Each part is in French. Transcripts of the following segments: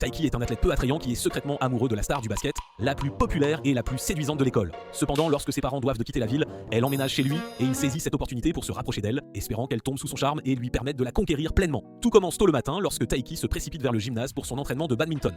Taiki est un athlète peu attrayant qui est secrètement amoureux de la star du basket, la plus populaire et la plus séduisante de l'école. Cependant, lorsque ses parents doivent de quitter la ville, elle emménage chez lui et il saisit cette opportunité pour se rapprocher d'elle, espérant qu'elle tombe sous son charme et lui permette de la conquérir pleinement. Tout commence tôt le matin lorsque Taiki se précipite vers le gymnase pour son entraînement de badminton.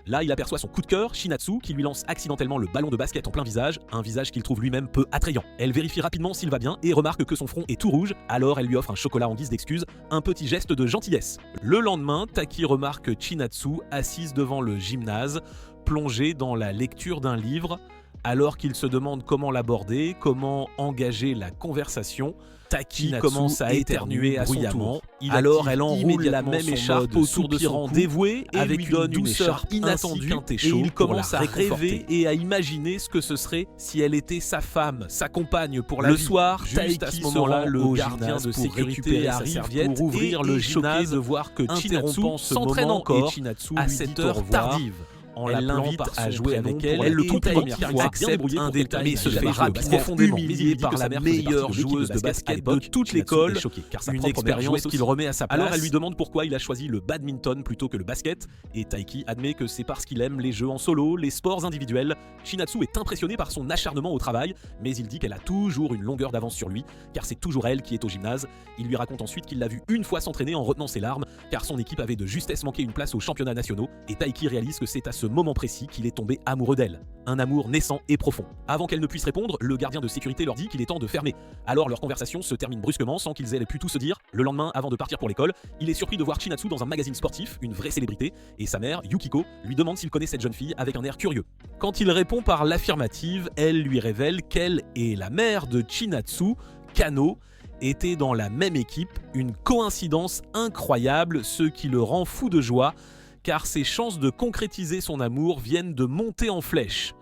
Là, il aperçoit son coup de cœur, Shinatsu, qui lui lance accidentellement le ballon de basket en plein visage, un visage qu'il trouve lui-même peu attrayant. Elle vérifie rapidement s'il va bien et remarque que son front est tout rouge, alors elle lui offre un chocolat en guise d'excuse, un petit geste de gentillesse. Le lendemain, Taki remarque Chinatsu assise devant le gymnase, plongée dans la lecture d'un livre, alors qu'il se demande comment l'aborder, comment engager la conversation. Taki commence à éternuer à son tour. Alors elle enroule la même écharpe autour de son dévoué et avec lui donne une douceur inattendue et il commence à rêver et à imaginer ce que ce serait si elle était sa femme, sa compagne pour la vie. Le soir, juste à ce moment-là, le gardien de sécurité arrive pour ouvrir le gymnase de voir que Chinatsu s'entraîne encore à cette heure tardive. Elle l'invite à jouer avec elle, elle le toute première fois accepte un détail mais se fait rapidement humilier par la meilleure joueuse de basket de toute l'école, une expérience qu'il remet à sa place. Alors elle lui demande pourquoi il a choisi le badminton plutôt que le basket, et Taiki admet que c'est parce qu'il aime les jeux en solo, les sports individuels. Shinatsu est impressionné par son acharnement au travail, mais il dit qu'elle a toujours une longueur d'avance sur lui, car c'est toujours elle qui est au gymnase. Il lui raconte ensuite qu'il l'a vu une fois s'entraîner en retenant ses larmes, car son équipe avait de justesse manqué une place aux championnats nationaux, et Taiki réalise que c'est à ce moment précis qu'il est tombé amoureux d'elle. Un amour naissant et profond. Avant qu'elle ne puisse répondre, le gardien de sécurité leur dit qu'il est temps de fermer. Alors leur conversation se termine brusquement sans qu'ils aient pu tout se dire. Le lendemain, avant de partir pour l'école, il est surpris de voir Chinatsu dans un magazine sportif, une vraie célébrité, et sa mère, Yukiko, lui demande s'il connaît cette jeune fille avec un air curieux. Quand il répond par l'affirmative, elle lui révèle qu'elle est la mère de Chinatsu, Kano, était dans la même équipe, une coïncidence incroyable, ce qui le rend fou de joie, car ses chances de concrétiser son amour viennent de monter en flèche.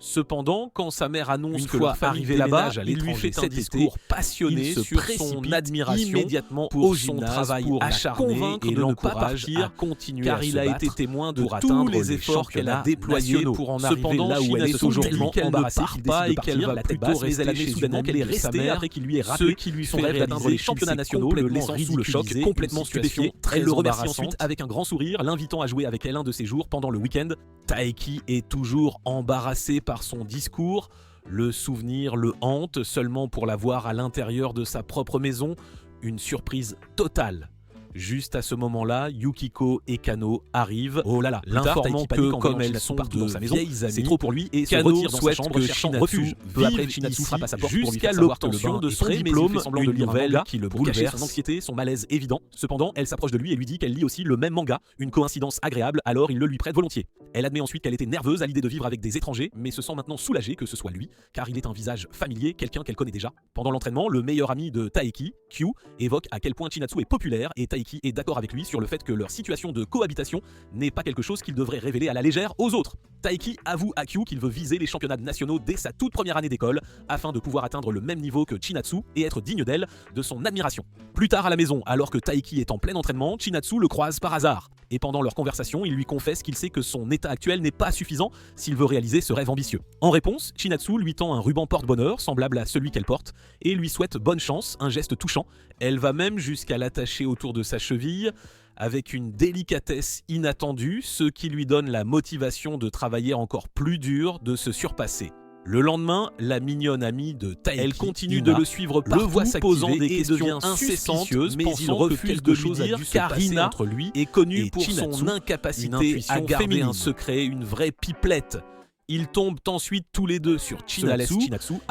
Cependant, quand sa mère annonce que leur famille arrivée là-bas, il lui fait un discours passionné sur son admiration immédiatement pour son travail acharné et l'encourage à continuer car il a été témoin de tous les efforts qu'elle a déployés pour en arriver là où elle est aujourd'hui, qu'elle ne part pas et qu'elle va plutôt rester chez soudainement qu'elle est restée après qu'il lui ait rappelé son rêve d'atteindre les championnats nationaux, le laissant sous le choc, complètement stupéfié. Elle le remercie ensuite avec un grand sourire, l'invitant à jouer avec elle un de ses jours pendant le week-end. Taiki est toujours embarrassé par son discours, le souvenir le hante seulement pour la voir à l'intérieur de sa propre maison, une surprise totale. Juste à ce moment-là, Yukiko et Kano arrivent, l'informant que comme elles sont de vieilles amies, c'est trop pour lui et Kano souhaite que Shinatsu peu après Chinatsu frappe à sa porte jusqu'à l'obtention de son diplôme, une nouvelle qui le bouleverse, son anxiété, son malaise évident. Cependant, elle s'approche de lui et lui dit qu'elle lit aussi le même manga, une coïncidence agréable, alors il le lui prête volontiers. Elle admet ensuite qu'elle était nerveuse à l'idée de vivre avec des étrangers, mais se sent maintenant soulagée que ce soit lui, car il est un visage familier, quelqu'un qu'elle connaît déjà. Pendant l'entraînement, le meilleur ami de Taiki, Kyu, évoque à quel point Chinatsu est populaire et Taiki est d'accord avec lui sur le fait que leur situation de cohabitation n'est pas quelque chose qu'il devrait révéler à la légère aux autres. Taiki avoue à Kyu qu'il veut viser les championnats nationaux dès sa toute première année d'école afin de pouvoir atteindre le même niveau que Chinatsu et être digne d'elle, de son admiration. Plus tard à la maison, alors que Taiki est en plein entraînement, Chinatsu le croise par hasard. Et pendant leur conversation, il lui confesse qu'il sait que son état actuel n'est pas suffisant s'il veut réaliser ce rêve ambitieux. En réponse, Chinatsu lui tend un ruban porte-bonheur semblable à celui qu'elle porte et lui souhaite bonne chance, un geste touchant. Elle va même jusqu'à l'attacher autour de sa cheville avec une délicatesse inattendue, ce qui lui donne la motivation de travailler encore plus dur, de se surpasser. Le lendemain, la mignonne amie de Taiki, elle continue de le suivre partout, posant des questions incessantes, mais il refuse de lui dire car Ina entre lui est connue pour son incapacité à garder un secret, une vraie pipelette. Ils tombent ensuite tous les deux sur Chinatsu,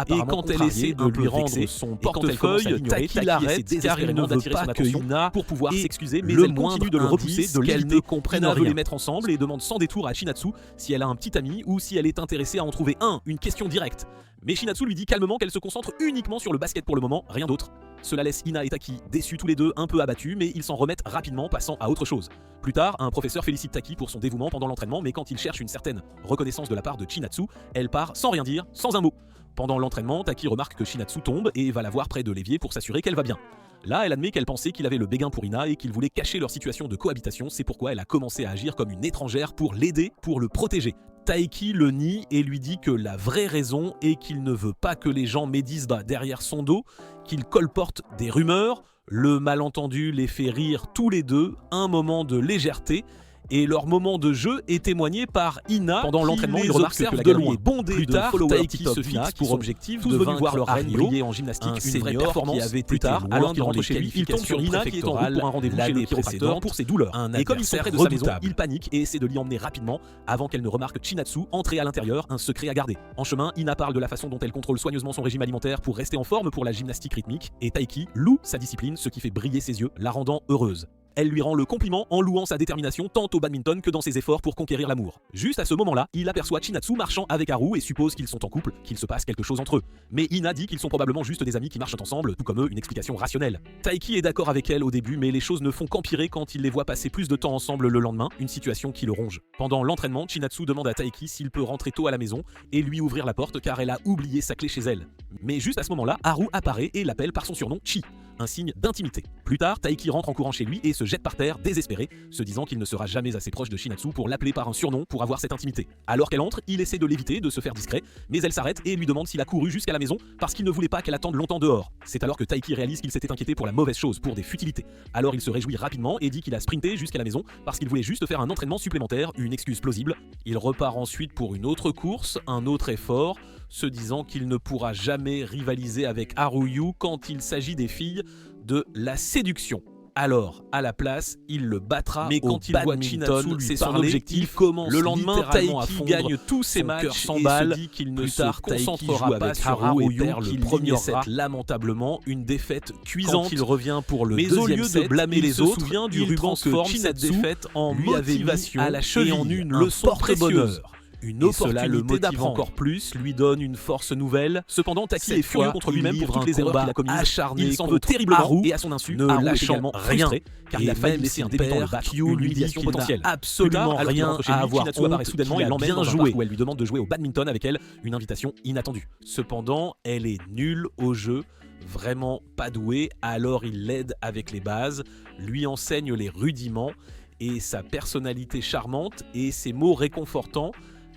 et quand elle essaie de lui rendre son portefeuille, Taki l'arrête car il ne veut pas que Ina pour pouvoir s'excuser, mais elle continue de le repousser, de l'éviter. Ina veut les mettre ensemble et demande sans détour à Chinatsu si elle a un petit ami ou si elle est intéressée à en trouver un, une question directe. Mais Chinatsu lui dit calmement qu'elle se concentre uniquement sur le basket pour le moment, rien d'autre. Cela laisse Ina et Taki déçus tous les deux, un peu abattus, mais ils s'en remettent rapidement, passant à autre chose. Plus tard, un professeur félicite Taki pour son dévouement pendant l'entraînement, mais quand il cherche une certaine reconnaissance de la part de Chinatsu, elle part sans rien dire, sans un mot. Pendant l'entraînement, Taki remarque que Chinatsu tombe et va la voir près de l'évier pour s'assurer qu'elle va bien. Là, elle admet qu'elle pensait qu'il avait le béguin pour Ina et qu'il voulait cacher leur situation de cohabitation, c'est pourquoi elle a commencé à agir comme une étrangère pour l'aider, pour le protéger. Taiki le nie et lui dit que la vraie raison est qu'il ne veut pas que les gens médisent derrière son dos, qu'il colporte des rumeurs. Le malentendu les fait rire tous les deux, un moment de légèreté, Et leur moment de jeu est témoigné par Ina. Pendant l'entraînement, il remarque que la de galerie loin. est bondée Plus de tard, followers Taiki TikTok se fixe pour objectif tous de venus voir leur reine Ario, briller en gymnastique, un une vraie senior performance. qui avait Plus été tard, loin alors qu'il dans rentre les chez lui, il tombe sur Ina qui est en route pour un rendez-vous chez le chiropracteur pour ses douleurs. Et comme il sort près de sa maison, il panique et essaie de l'y emmener rapidement avant qu'elle ne remarque Chinatsu entrer à l'intérieur, un secret à garder. En chemin, Ina parle de la façon dont elle contrôle soigneusement son régime alimentaire pour rester en forme pour la gymnastique rythmique, et Taiki loue sa discipline, ce qui fait briller ses yeux, la rendant heureuse. Elle lui rend le compliment en louant sa détermination tant au badminton que dans ses efforts pour conquérir l'amour. Juste à ce moment-là, il aperçoit Chinatsu marchant avec Haru et suppose qu'ils sont en couple, qu'il se passe quelque chose entre eux. Mais Ina dit qu'ils sont probablement juste des amis qui marchent ensemble, tout comme eux, une explication rationnelle. Taiki est d'accord avec elle au début, mais les choses ne font qu'empirer quand il les voit passer plus de temps ensemble le lendemain, une situation qui le ronge. Pendant l'entraînement, Chinatsu demande à Taiki s'il peut rentrer tôt à la maison et lui ouvrir la porte car elle a oublié sa clé chez elle. Mais juste à ce moment-là, Haru apparaît et l'appelle par son surnom Chi, un signe d'intimité. Plus tard, Taiki rentre en courant chez lui et se jette par terre, désespéré, se disant qu'il ne sera jamais assez proche de Chinatsu pour l'appeler par un surnom pour avoir cette intimité. Alors qu'elle entre, il essaie de l'éviter, de se faire discret, mais elle s'arrête et lui demande s'il a couru jusqu'à la maison parce qu'il ne voulait pas qu'elle attende longtemps dehors. C'est alors que Taiki réalise qu'il s'était inquiété pour la mauvaise chose, pour des futilités. Alors il se réjouit rapidement et dit qu'il a sprinté jusqu'à la maison parce qu'il voulait juste faire un entraînement supplémentaire, une excuse plausible. Il repart ensuite pour une autre course, un autre effort, se disant qu'il ne pourra jamais rivaliser avec Haruyu quand il s'agit des filles de la séduction. Alors, à la place, il le battra. Mais quand il voit Chinatsu, c'est son objectif. Le lendemain, Taiki gagne tous ses matchs et se dit qu'il ne se concentrera pas sur Haruyu, qu'il ignorera lamentablement une défaite cuisante. Quand il revient pour le deuxième set, mais au lieu de blâmer les autres, il transforme cette défaite en motivation à la cheville, et en une leçon précieuse. Une opportunité d'apprendre encore plus, lui donne une force nouvelle. Cependant, Taiki est furieux contre lui-même pour toutes les erreurs qu'il a commises. Acharné, il s'en veut terriblement et à son insu, ne lâchant rien, car il a failli laisser un débutant le battre, une humiliation potentielle. Absolument rien à avoir. Chinatsu apparaît soudainement et l'emmène dans un parc où elle lui demande de jouer au badminton avec elle, une invitation inattendue. Cependant, elle est nulle au jeu, vraiment pas douée, alors il l'aide avec les bases, lui enseigne les rudiments, et sa personnalité charmante et ses mots réconfortants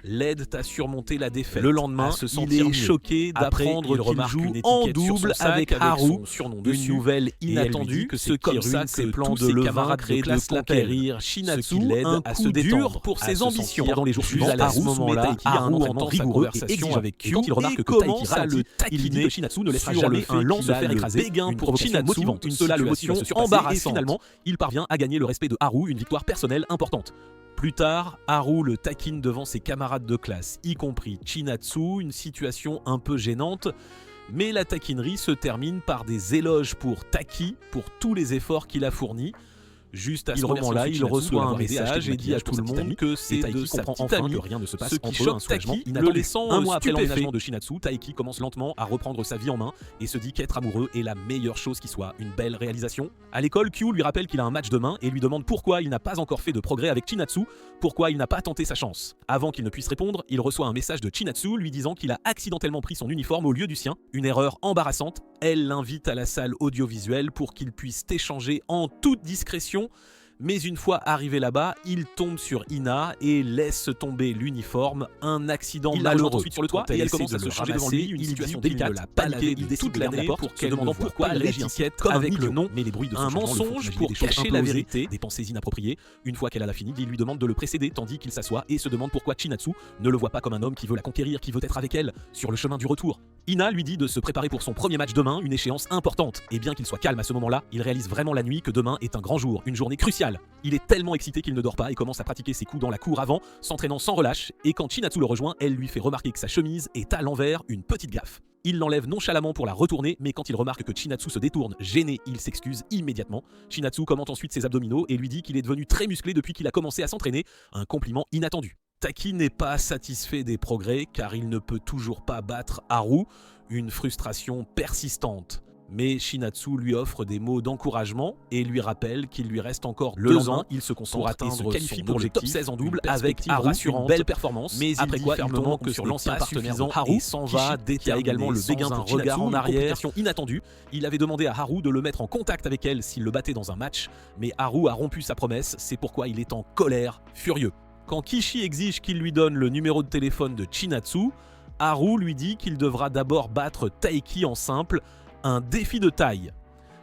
l'aide à surmonter la défaite. Le lendemain, il est choqué d'apprendre qu'il joue en double avec Haru, une nouvelle inattendue, que ce qui ruine ses plans de le vaincre et de conquérir Chinatsu, un coup dur pour ses ambitions. Dans les jours suivants, à ce moment-là, Haru entend rigoureux et exigeant avec Q, quand il remarque que Taiki ralentit, il dit que Chinatsu ne laissera jamais un lance se faire écraser, une pour Chinatsu, cela le motive embarrassante. Et finalement, il parvient à gagner le respect de Haru, une victoire personnelle importante. Plus tard, Haru le taquine devant ses camarades de classe, y compris Chinatsu, une situation un peu gênante, mais la taquinerie se termine par des éloges pour Taki, pour tous les efforts qu'il a fournis. Juste à ce moment-là, il reçoit un message et dit à tout le monde que c'est de sa petite amie, que rien ne se passe entre eux, un soulagement inattendu. Le laissant un mois après l'emménagement de Chinatsu, Taiki commence lentement à reprendre sa vie en main et se dit qu'être amoureux est la meilleure chose qui soit, une belle réalisation. À l'école, Q lui rappelle qu'il a un match demain et lui demande pourquoi il n'a pas encore fait de progrès avec Chinatsu, pourquoi il n'a pas tenté sa chance. Avant qu'il ne puisse répondre, il reçoit un message de Chinatsu lui disant qu'il a accidentellement pris son uniforme au lieu du sien, une erreur embarrassante. Elle l'invite à la salle audiovisuelle pour qu'ils puissent échanger en toute discrétion. Mais une fois arrivé là-bas, il tombe sur Ina et laisse tomber l'uniforme. Un accident malheureux ensuite sur le toit et elle commence à se changer devant lui. Une situation délicate. Il décide de l'année pour qu'elle demandant pourquoi elle réagit inquiète avec le nom. Mais les bruits de un mensonge pour cacher la vérité. Des pensées inappropriées. Une fois qu'elle a fini, il lui demande de le précéder tandis qu'il s'assoit et se demande pourquoi Chinatsu ne le voit pas comme un homme qui veut la conquérir, qui veut être avec elle sur le chemin du retour. Ina lui dit de se préparer pour son premier match demain, une échéance importante. Et bien qu'il soit calme à ce moment-là, il réalise vraiment la nuit que demain est un grand jour, une journée cruciale. Il est tellement excité qu'il ne dort pas et commence à pratiquer ses coups dans la cour avant, s'entraînant sans relâche, et quand Chinatsu le rejoint, elle lui fait remarquer que sa chemise est à l'envers, une petite gaffe. Il l'enlève nonchalamment pour la retourner, mais quand il remarque que Chinatsu se détourne, gêné, il s'excuse immédiatement. Chinatsu commente ensuite ses abdominaux et lui dit qu'il est devenu très musclé depuis qu'il a commencé à s'entraîner, un compliment inattendu. Taki n'est pas satisfait des progrès car il ne peut toujours pas battre Haru, une frustration persistante. Mais Chinatsu lui offre des mots d'encouragement et lui rappelle qu'il lui reste encore 2 ans. Il se concentre et se qualifie pour le top 16 en double avec Haru, une belle performance. Mais après quoi, il tombe sur l'ancien partenaire de Haru, s'en va, qui a également le béguin pour Chinatsu, en arrière. Inattendue. Il avait demandé à Haru de le mettre en contact avec elle s'il le battait dans un match, mais Haru a rompu sa promesse, c'est pourquoi il est en colère, furieux. Quand Kishi exige qu'il lui donne le numéro de téléphone de Chinatsu, Haru lui dit qu'il devra d'abord battre Taiki en simple, un défi de taille.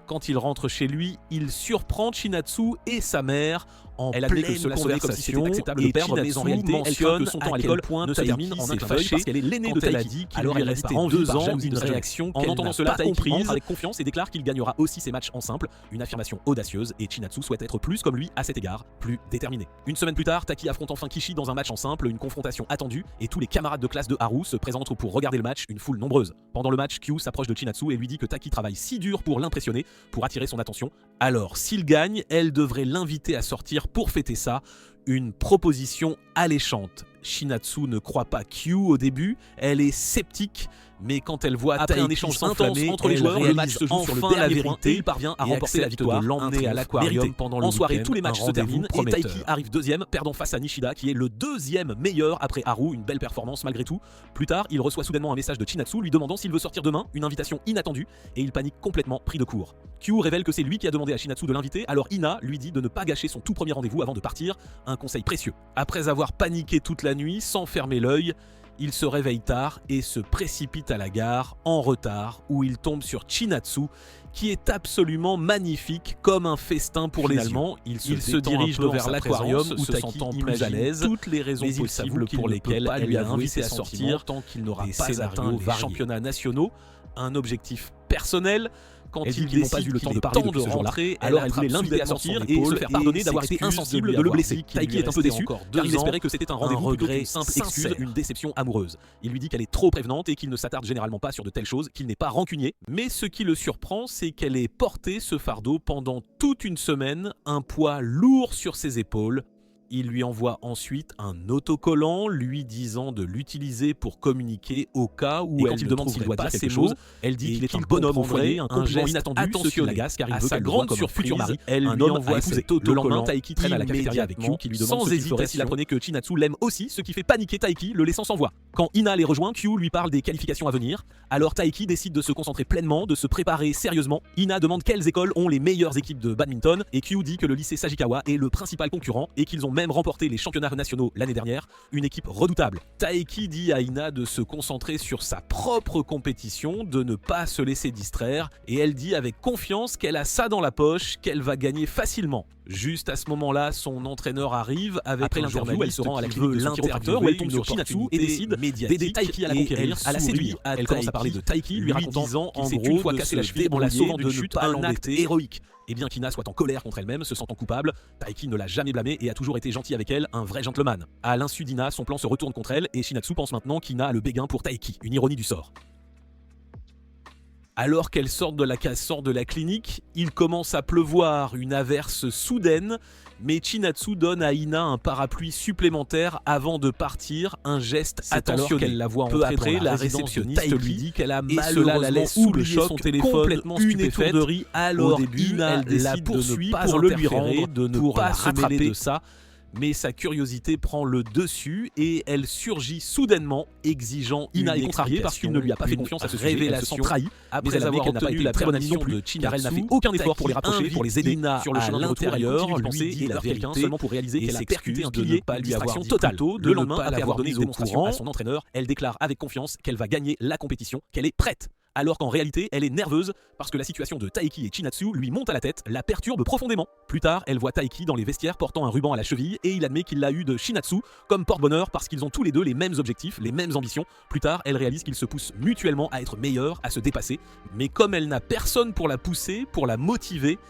Quand il rentre chez lui, il surprend Chinatsu et sa mère Elle admet que cela sonnait comme si c'était acceptable de perdre, mais en réalité, elle craint que son temps à l'école ne se termine en un clin d'œil parce qu'elle est l'aînée de Taiki. Alors elle reste 2 ans d'une réaction. En entendant cela, Taiki entre avec confiance et déclare qu'il gagnera aussi ses matchs en simple. Une affirmation audacieuse, et Chinatsu souhaite être plus comme lui à cet égard, plus déterminé. Une semaine plus tard, Taki affronte enfin Kishi dans un match en simple, une confrontation attendue, et tous les camarades de classe de Haru se présentent pour regarder le match, une foule nombreuse. Pendant le match, Kyu s'approche de Chinatsu et lui dit que Taki travaille si dur pour l'impressionner, pour attirer son attention. Alors, s'il gagne, elle devrait l'inviter à sortir pour fêter ça. Une proposition alléchante. Chinatsu ne croit pas Kyu au début, elle est sceptique, mais quand elle voit après un échange intense entre les joueurs, le match se joue sur le dernier point et il parvient à remporter la victoire, l'emmener à l'aquarium pendant le week-end. En soirée, tous les matchs se terminent et Taiki arrive deuxième, perdant face à Nishida qui est le deuxième meilleur après Haru, une belle performance malgré tout. Plus tard, il reçoit soudainement un message de Chinatsu lui demandant s'il veut sortir demain, une invitation inattendue, et il panique complètement, pris de court. Kyu révèle que c'est lui qui a demandé à Chinatsu de l'inviter, alors Ina lui dit de ne pas gâcher son tout premier rendez-vous avant de partir, un conseil précieux. Après avoir paniqué toute la nuit, sans fermer l'œil, il se réveille tard et se précipite à la gare, en retard, où il tombe sur Chinatsu, qui est absolument magnifique, comme un festin pour les Allemands. Il se dirige vers l'aquarium, où se sentant plus à l'aise, toutes les raisons possibles pour lesquelles elle lui a invité à sortir, tant qu'il n'aura pas atteint les championnats nationaux, un objectif personnel. Quand ils n'ont pas eu le temps de parler depuis ce jour-là, alors elle voulait l'inviter à sortir et se faire pardonner d'avoir été insensible de le blesser. Taiki est un peu déçu, car il espérait que c'était un rendez-vous plutôt qu'une simple excuse, une déception amoureuse. Il lui dit qu'elle est trop prévenante et qu'il ne s'attarde généralement pas sur de telles choses, qu'il n'est pas rancunier. Mais ce qui le surprend, c'est qu'elle ait porté ce fardeau pendant toute une semaine, un poids lourd sur ses épaules. Il lui envoie ensuite un autocollant lui disant de l'utiliser pour communiquer au cas où elle demande s'il doit dire quelque chose. Elle dit qu'il est un bonhomme au foyer, un compliment inattendu, ce qui l'agace car il veut qu'elle grande sur futur mari. Elle lui envoie cet autocollant. Le lendemain, Taiki traîne à la cafétéria avec Kyu qui lui demande sans hésiter s'il apprenait que Chinatsu l'aime aussi, ce qui fait paniquer Taiki, le laissant sans voix. Quand Ina les rejoint, Kyu lui parle des qualifications à venir. Alors Taiki décide de se concentrer pleinement, de se préparer sérieusement. Ina demande quelles écoles ont les meilleures équipes de badminton et Kyu dit que le lycée Sagikawa est le principal concurrent et qu'ils ont même remporté les championnats nationaux l'année dernière, une équipe redoutable. Taiki dit à Ina de se concentrer sur sa propre compétition, de ne pas se laisser distraire, et elle dit avec confiance qu'elle a ça dans la poche, qu'elle va gagner facilement. Juste à ce moment-là, son entraîneur arrive avec après l'interview, elle se rend à la clinique de l'interacteur où elle tombe sur Chinatsu et décide d'aider Taiki à la conquérir, à la séduire. Elle commence à parler de Taiki, lui racontant qu'il s'est une fois cassé la cheville en la sauvant d'une chute, un acte héroïque. Et bien qu'Ina soit en colère contre elle-même, se sentant coupable, Taiki ne l'a jamais blâmée et a toujours été gentil avec elle, un vrai gentleman. À l'insu d'Ina, son plan se retourne contre elle et Chinatsu pense maintenant qu'Ina a le béguin pour Taiki, une ironie du sort. Alors qu'elle sort de la clinique, il commence à pleuvoir, une averse soudaine, mais Chinatsu donne à Ina un parapluie supplémentaire avant de partir, un geste attentionné. Qu'elle la voit peu après, la réceptionniste lui dit qu'elle a malheureusement oublié son téléphone, complètement stupéfaite. Alors au début, Ina elle la poursuit pour le lui rendre, de ne pas se mêler de ça. Mais sa curiosité prend le dessus et elle surgit soudainement, exigeant Ina est contrariée parce qu'il ne lui a pas fait confiance à ce révélation trahie. Après avoir obtenu la prémonition de Chinatsu, car elle n'a fait aucun effort pour les rapprocher, pour les aider sur le chemin intérieur, lui dit la vérité seulement pour réaliser qu'elle a percuté un pilier, pas lui avoir totale. Le lendemain, après avoir donné des démonstrations à son entraîneur, elle déclare avec confiance qu'elle va gagner la compétition, qu'elle est prête. Alors qu'en réalité, elle est nerveuse parce que la situation de Taiki et Chinatsu lui monte à la tête, la perturbe profondément. Plus tard, elle voit Taiki dans les vestiaires portant un ruban à la cheville et il admet qu'il l'a eu de Chinatsu comme porte-bonheur parce qu'ils ont tous les deux les mêmes objectifs, les mêmes ambitions. Plus tard, elle réalise qu'ils se poussent mutuellement à être meilleurs, à se dépasser. Mais comme elle n'a personne pour la pousser, pour la motiver,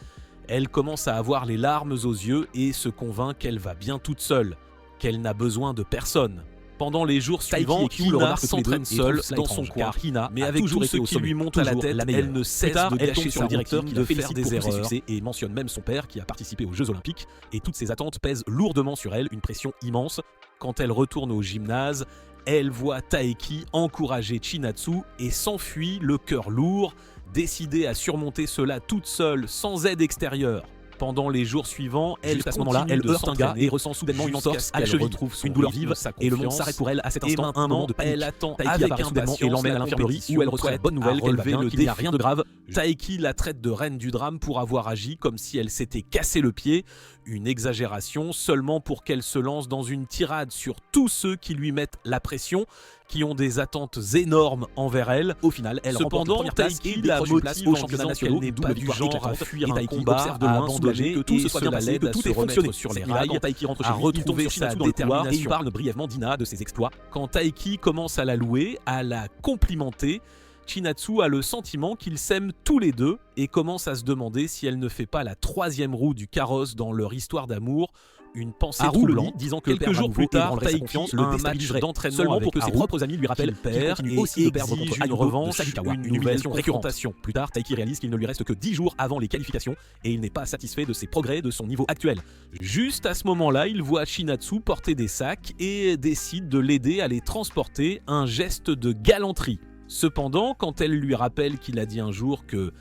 elle commence à avoir les larmes aux yeux et se convainc qu'elle va bien toute seule, qu'elle n'a besoin de personne. Pendant les jours suivants, Ina s'entraîne seule dans son coin, mais avec tout ce qui lui monte à la tête, elle ne cesse de gâcher sur le directeur qui fait faire des erreurs et mentionne même son père qui a participé aux Jeux Olympiques. Et toutes ces attentes pèsent lourdement sur elle, une pression immense. Quand elle retourne au gymnase, elle voit Taiki encourager Chinatsu et s'enfuit, le cœur lourd, décidée à surmonter cela toute seule, sans aide extérieure. Pendant les jours suivants, elle heurte un gars et ressent soudainement une entorse à la cheville, une douleur vive, et le monde s'arrête pour elle à cet instant, un moment de panique. Elle attend avec impatience et l'emmène à l'infirmerie où elle reçoit la bonne nouvelle qu'elle va bien, qu'il n'y a rien de grave. Taiki la traite de reine du drame pour avoir agi comme si elle s'était cassé le pied, Une exagération seulement pour qu'elle se lance dans une tirade sur tous ceux qui lui mettent la pression, qui ont des attentes énormes envers elle. Au final, elle remporte une première place et décroche une place au championnat national. Elle n'est pas du genre à fuir un combat, observe de loin, soulagé, que tout se soit bien passé, que tout ait fonctionné sur les rails. Taiki rentre chez lui, retrouver sa détermination et il parle brièvement d'Ina, de ses exploits. Quand Taiki commence à la louer, à la complimenter, Chinatsu a le sentiment qu'ils s'aiment tous les deux et commence à se demander si elle ne fait pas la troisième roue du carrosse dans leur histoire d'amour. Une pensée troublante, disant que quelques jours plus tard, Taiki le déstabiliserait d'entraînement seulement pour que ses propres amis lui rappellent qu'il continue aussi de perdre contre une revanche, une nouvelle confrontation. Plus tard, Taiki réalise qu'il ne lui reste que 10 jours avant les qualifications et il n'est pas satisfait de ses progrès de son niveau actuel. Juste à ce moment-là, il voit Chinatsu porter des sacs et décide de l'aider à les transporter, un geste de galanterie. Cependant, quand elle lui rappelle qu'il a dit un jour que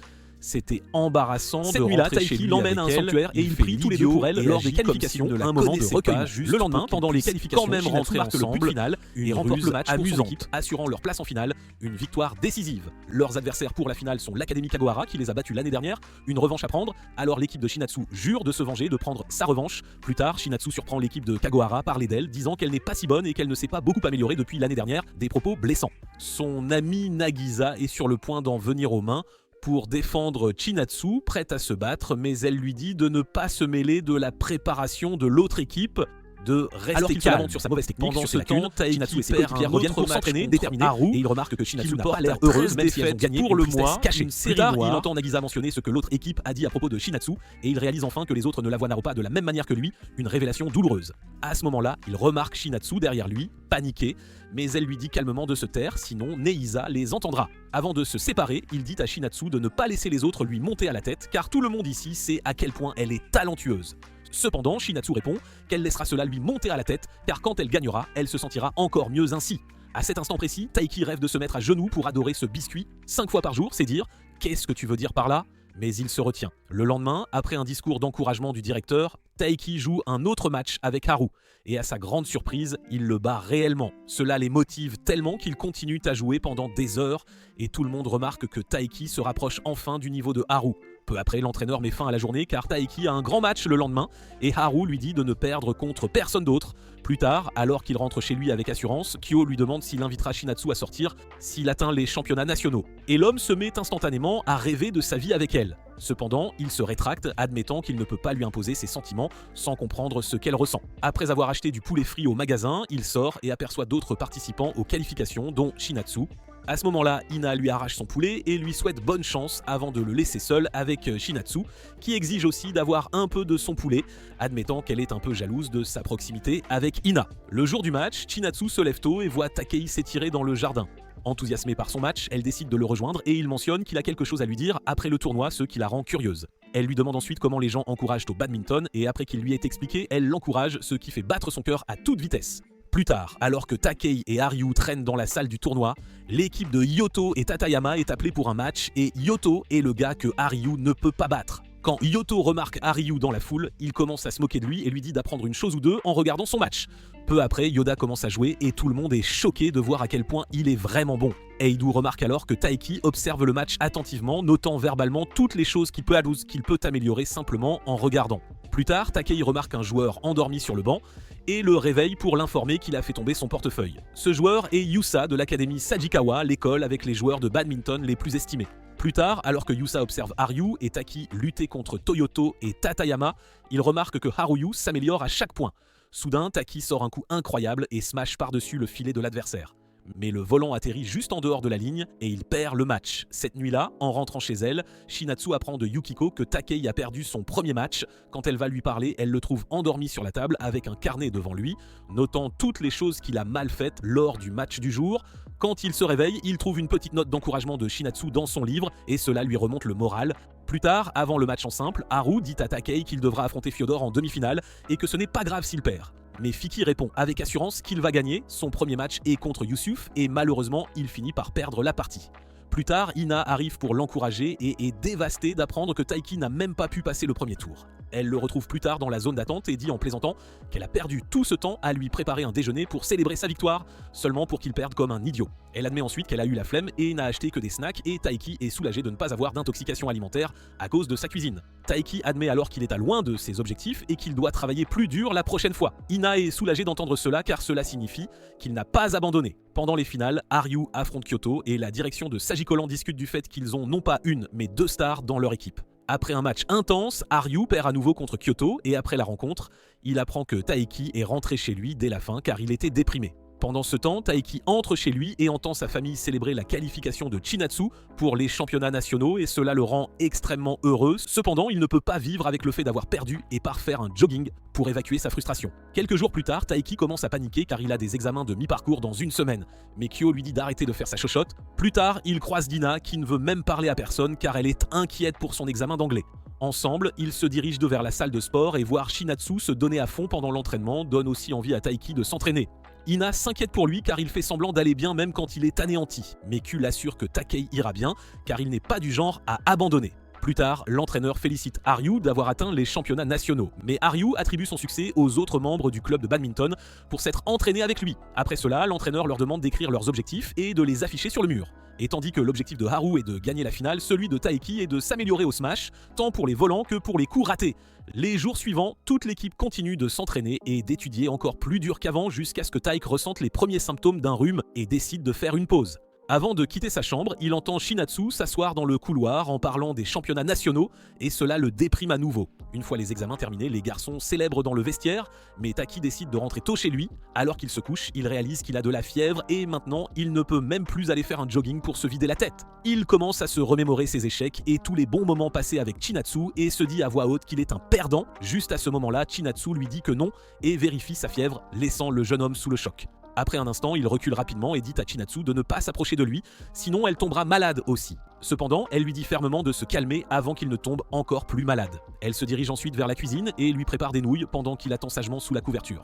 c'était embarrassant de rentrer chez lui, l'emmène à un sanctuaire et il prie tous les deux pour elle lors des qualifications, un moment de recueillement. Le lendemain, pendant les qualifications, quand même rentrer ensemble, le but final et remporte le match amusante, pour son équipe, assurant leur place en finale, une victoire décisive. Leurs adversaires pour la finale sont l'Académie Kagohara qui les a battus l'année dernière, une revanche à prendre, alors l'équipe de Chinatsu jure de se venger, de prendre sa revanche. Plus tard, Chinatsu surprend l'équipe de Kagohara, parler d'elle, disant qu'elle n'est pas si bonne et qu'elle ne s'est pas beaucoup améliorée depuis l'année dernière, des propos blessants. Son amie Nagisa est sur le point d'en venir aux mains pour défendre Chinatsu, prête à se battre, mais elle lui dit de ne pas se mêler de la préparation de l'autre équipe, de rester calme sur sa mauvaise technique. Pendant ce temps, Chinatsu et ses coéquipières reviennent pour s'entraîner, déterminés, et il remarque que Chinatsu n'a pas l'air heureuse, même si elles ont gagné pour le mois. Plus tard, il entend Nagisa mentionner ce que l'autre équipe a dit à propos de Chinatsu, et il réalise enfin que les autres ne la voient pas de la même manière que lui, une révélation douloureuse. À ce moment-là, il remarque Chinatsu derrière lui, paniqué, mais elle lui dit calmement de se taire, sinon Neisa les entendra. Avant de se séparer, il dit à Chinatsu de ne pas laisser les autres lui monter à la tête, car tout le monde ici sait à quel point elle est talentueuse. Cependant, Chinatsu répond qu'elle laissera cela lui monter à la tête, car quand elle gagnera, elle se sentira encore mieux ainsi. À cet instant précis, Taiki rêve de se mettre à genoux pour adorer ce biscuit 5 fois par jour, c'est dire « Qu'est-ce que tu veux dire par là ?» Mais il se retient. Le lendemain, après un discours d'encouragement du directeur, Taiki joue un autre match avec Haru. Et à sa grande surprise, il le bat réellement. Cela les motive tellement qu'ils continuent à jouer pendant des heures et tout le monde remarque que Taiki se rapproche enfin du niveau de Haru. Peu après, l'entraîneur met fin à la journée car Taiki a un grand match le lendemain et Haru lui dit de ne perdre contre personne d'autre. Plus tard, alors qu'il rentre chez lui avec assurance, Kyo lui demande s'il invitera Chinatsu à sortir s'il atteint les championnats nationaux. Et l'homme se met instantanément à rêver de sa vie avec elle. Cependant, il se rétracte, admettant qu'il ne peut pas lui imposer ses sentiments sans comprendre ce qu'elle ressent. Après avoir acheté du poulet frit au magasin, il sort et aperçoit d'autres participants aux qualifications, dont Chinatsu. À ce moment-là, Ina lui arrache son poulet et lui souhaite bonne chance avant de le laisser seul avec Chinatsu, qui exige aussi d'avoir un peu de son poulet, admettant qu'elle est un peu jalouse de sa proximité avec Ina. Le jour du match, Chinatsu se lève tôt et voit Takei s'étirer dans le jardin. Enthousiasmée par son match, elle décide de le rejoindre et il mentionne qu'il a quelque chose à lui dire après le tournoi, ce qui la rend curieuse. Elle lui demande ensuite comment les gens encouragent au badminton et après qu'il lui ait expliqué, elle l'encourage, ce qui fait battre son cœur à toute vitesse. Plus tard, alors que Takei et Haryu traînent dans la salle du tournoi, l'équipe de Yoto et Tatayama est appelée pour un match et Yoto est le gars que Haryu ne peut pas battre. Quand Yoto remarque Haryu dans la foule, il commence à se moquer de lui et lui dit d'apprendre une chose ou deux en regardant son match. Peu après, Yoda commence à jouer et tout le monde est choqué de voir à quel point il est vraiment bon. Eidu remarque alors que Taiki observe le match attentivement, notant verbalement toutes les choses qu'il peut améliorer simplement en regardant. Plus tard, Takei remarque un joueur endormi sur le banc et le réveille pour l'informer qu'il a fait tomber son portefeuille. Ce joueur est Yusa de l'académie Sajikawa, l'école avec les joueurs de badminton les plus estimés. Plus tard, alors que Yusa observe Haryu et Taki lutter contre Toyoto et Tatayama, il remarque que Haruyu s'améliore à chaque point. Soudain, Taki sort un coup incroyable et smash par-dessus le filet de l'adversaire. Mais le volant atterrit juste en dehors de la ligne et il perd le match. Cette nuit-là, en rentrant chez elle, Chinatsu apprend de Yukiko que Takei a perdu son premier match. Quand elle va lui parler, elle le trouve endormi sur la table avec un carnet devant lui, notant toutes les choses qu'il a mal faites lors du match du jour. Quand il se réveille, il trouve une petite note d'encouragement de Chinatsu dans son livre et cela lui remonte le moral. Plus tard, avant le match en simple, Haru dit à Takei qu'il devra affronter Fyodor en demi-finale et que ce n'est pas grave s'il perd. Mais Fiki répond avec assurance qu'il va gagner, son premier match est contre Yusuf et malheureusement il finit par perdre la partie. Plus tard, Ina arrive pour l'encourager et est dévastée d'apprendre que Taiki n'a même pas pu passer le premier tour. Elle le retrouve plus tard dans la zone d'attente et dit en plaisantant qu'elle a perdu tout ce temps à lui préparer un déjeuner pour célébrer sa victoire, seulement pour qu'il perde comme un idiot. Elle admet ensuite qu'elle a eu la flemme et n'a acheté que des snacks et Taiki est soulagé de ne pas avoir d'intoxication alimentaire à cause de sa cuisine. Taiki admet alors qu'il est à loin de ses objectifs et qu'il doit travailler plus dur la prochaine fois. Ina est soulagée d'entendre cela car cela signifie qu'il n'a pas abandonné. Pendant les finales, Aryu affronte Kyoto et la direction de Sagikolan discute du fait qu'ils ont non pas une mais 2 stars dans leur équipe. Après un match intense, Aryu perd à nouveau contre Kyoto et après la rencontre, il apprend que Taiki est rentré chez lui dès la fin car il était déprimé. Pendant ce temps, Taiki entre chez lui et entend sa famille célébrer la qualification de Chinatsu pour les championnats nationaux et cela le rend extrêmement heureux. Cependant, il ne peut pas vivre avec le fait d'avoir perdu et part faire un jogging pour évacuer sa frustration. Quelques jours plus tard, Taiki commence à paniquer car il a des examens de mi-parcours dans 1 semaine. Mais Kyo lui dit d'arrêter de faire sa chochotte. Plus tard, il croise Dina qui ne veut même parler à personne car elle est inquiète pour son examen d'anglais. Ensemble, ils se dirigent vers la salle de sport et voir Chinatsu se donner à fond pendant l'entraînement donne aussi envie à Taiki de s'entraîner. Ina s'inquiète pour lui car il fait semblant d'aller bien même quand il est anéanti, mais Q l'assure que Takei ira bien car il n'est pas du genre à abandonner. Plus tard, l'entraîneur félicite Aryu d'avoir atteint les championnats nationaux, mais Aryu attribue son succès aux autres membres du club de badminton pour s'être entraîné avec lui. Après cela, l'entraîneur leur demande d'écrire leurs objectifs et de les afficher sur le mur. Et tandis que l'objectif de Haru est de gagner la finale, celui de Taiki est de s'améliorer au smash, tant pour les volants que pour les coups ratés. Les jours suivants, toute l'équipe continue de s'entraîner et d'étudier encore plus dur qu'avant jusqu'à ce que Taik ressente les premiers symptômes d'un rhume et décide de faire une pause. Avant de quitter sa chambre, il entend Chinatsu s'asseoir dans le couloir en parlant des championnats nationaux et cela le déprime à nouveau. Une fois les examens terminés, les garçons célèbrent dans le vestiaire, mais Taki décide de rentrer tôt chez lui. Alors qu'il se couche, il réalise qu'il a de la fièvre et maintenant il ne peut même plus aller faire un jogging pour se vider la tête. Il commence à se remémorer ses échecs et tous les bons moments passés avec Chinatsu et se dit à voix haute qu'il est un perdant. Juste à ce moment-là, Chinatsu lui dit que non et vérifie sa fièvre, laissant le jeune homme sous le choc. Après un instant, il recule rapidement et dit à Chinatsu de ne pas s'approcher de lui, sinon elle tombera malade aussi. Cependant, elle lui dit fermement de se calmer avant qu'il ne tombe encore plus malade. Elle se dirige ensuite vers la cuisine et lui prépare des nouilles pendant qu'il attend sagement sous la couverture.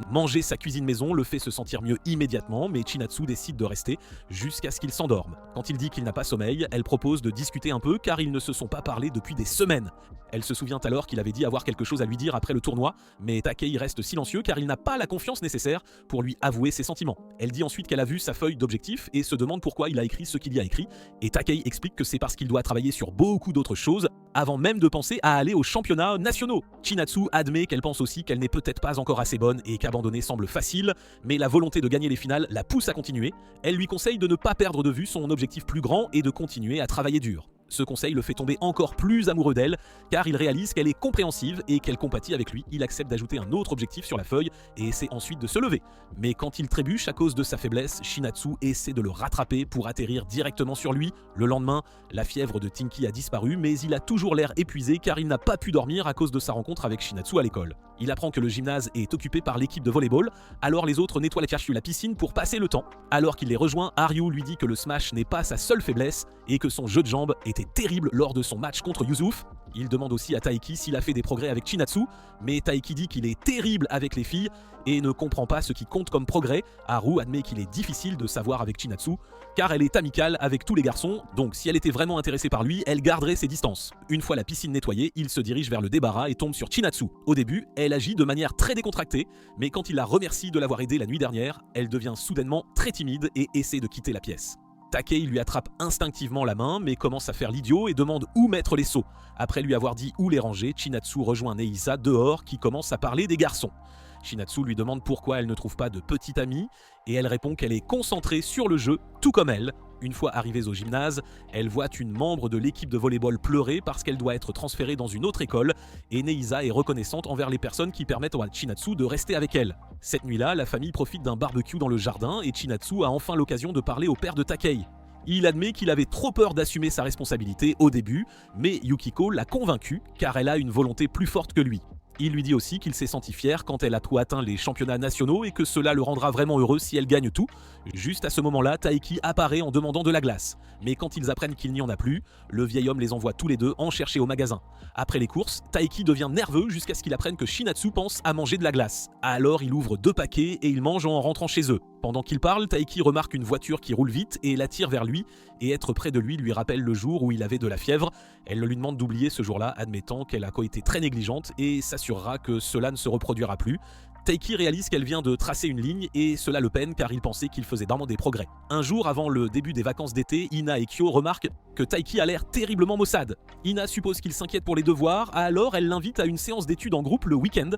Manger sa cuisine maison le fait se sentir mieux immédiatement, mais Chinatsu décide de rester jusqu'à ce qu'il s'endorme. Quand il dit qu'il n'a pas sommeil, elle propose de discuter un peu car ils ne se sont pas parlé depuis des semaines. Elle se souvient alors qu'il avait dit avoir quelque chose à lui dire après le tournoi, mais Takei reste silencieux car il n'a pas la confiance nécessaire pour lui avouer ses sentiments. Elle dit ensuite qu'elle a vu sa feuille d'objectifs et se demande pourquoi il a écrit ce qu'il y a écrit, et Takei explique que c'est parce qu'il doit travailler sur beaucoup d'autres choses avant même de penser à aller aux championnats nationaux. Chinatsu admet qu'elle pense aussi qu'elle n'est peut-être pas encore assez bonne et qu'abandonner semble facile, mais la volonté de gagner les finales la pousse à continuer. Elle lui conseille de ne pas perdre de vue son objectif plus grand et de continuer à travailler dur. Ce conseil le fait tomber encore plus amoureux d'elle, car il réalise qu'elle est compréhensive et qu'elle compatit avec lui. Il accepte d'ajouter un autre objectif sur la feuille et essaie ensuite de se lever. Mais quand il trébuche à cause de sa faiblesse, Chinatsu essaie de le rattraper pour atterrir directement sur lui. Le lendemain, la fièvre de Tinky a disparu, mais il a toujours l'air épuisé car il n'a pas pu dormir à cause de sa rencontre avec Chinatsu à l'école. Il apprend que le gymnase est occupé par l'équipe de volleyball, alors les autres nettoient la piscine pour passer le temps. Alors qu'il les rejoint, Aryu lui dit que le smash n'est pas sa seule faiblesse et que son jeu de jambes était terrible lors de son match contre Yusuf. Il demande aussi à Taiki s'il a fait des progrès avec Chinatsu, mais Taiki dit qu'il est terrible avec les filles et ne comprend pas ce qui compte comme progrès. Haru admet qu'il est difficile de savoir avec Chinatsu, car elle est amicale avec tous les garçons, donc si elle était vraiment intéressée par lui, elle garderait ses distances. Une fois la piscine nettoyée, il se dirige vers le débarras et tombe sur Chinatsu. Au début, elle agit de manière très décontractée, mais quand il la remercie de l'avoir aidé la nuit dernière, elle devient soudainement très timide et essaie de quitter la pièce. Takei lui attrape instinctivement la main, mais commence à faire l'idiot et demande où mettre les seaux. Après lui avoir dit où les ranger, Chinatsu rejoint Neisa dehors qui commence à parler des garçons. Chinatsu lui demande pourquoi elle ne trouve pas de petite amie, et elle répond qu'elle est concentrée sur le jeu, tout comme elle. Une fois arrivées au gymnase, elle voit une membre de l'équipe de volleyball pleurer parce qu'elle doit être transférée dans une autre école, et Neisa est reconnaissante envers les personnes qui permettent à Chinatsu de rester avec elle. Cette nuit-là, la famille profite d'un barbecue dans le jardin, et Chinatsu a enfin l'occasion de parler au père de Takei. Il admet qu'il avait trop peur d'assumer sa responsabilité au début, mais Yukiko l'a convaincu car elle a une volonté plus forte que lui. Il lui dit aussi qu'il s'est senti fier quand elle a tout atteint les championnats nationaux et que cela le rendra vraiment heureux si elle gagne tout. Juste à ce moment-là, Taiki apparaît en demandant de la glace. Mais quand ils apprennent qu'il n'y en a plus, le vieil homme les envoie tous les deux en chercher au magasin. Après les courses, Taiki devient nerveux jusqu'à ce qu'il apprenne que Shinatsu pense à manger de la glace. Alors il ouvre 2 paquets et il mange en rentrant chez eux. Pendant qu'il parle, Taiki remarque une voiture qui roule vite et l'attire vers lui, et être près de lui rappelle le jour où il avait de la fièvre. Elle lui demande d'oublier ce jour-là, admettant qu'elle a été très négligente et s'assurera que cela ne se reproduira plus. Taiki réalise qu'elle vient de tracer une ligne et cela le peine car il pensait qu'il faisait vraiment des progrès. Un jour avant le début des vacances d'été, Ina et Kyo remarquent que Taiki a l'air terriblement maussade. Ina suppose qu'il s'inquiète pour les devoirs, alors elle l'invite à une séance d'études en groupe le week-end.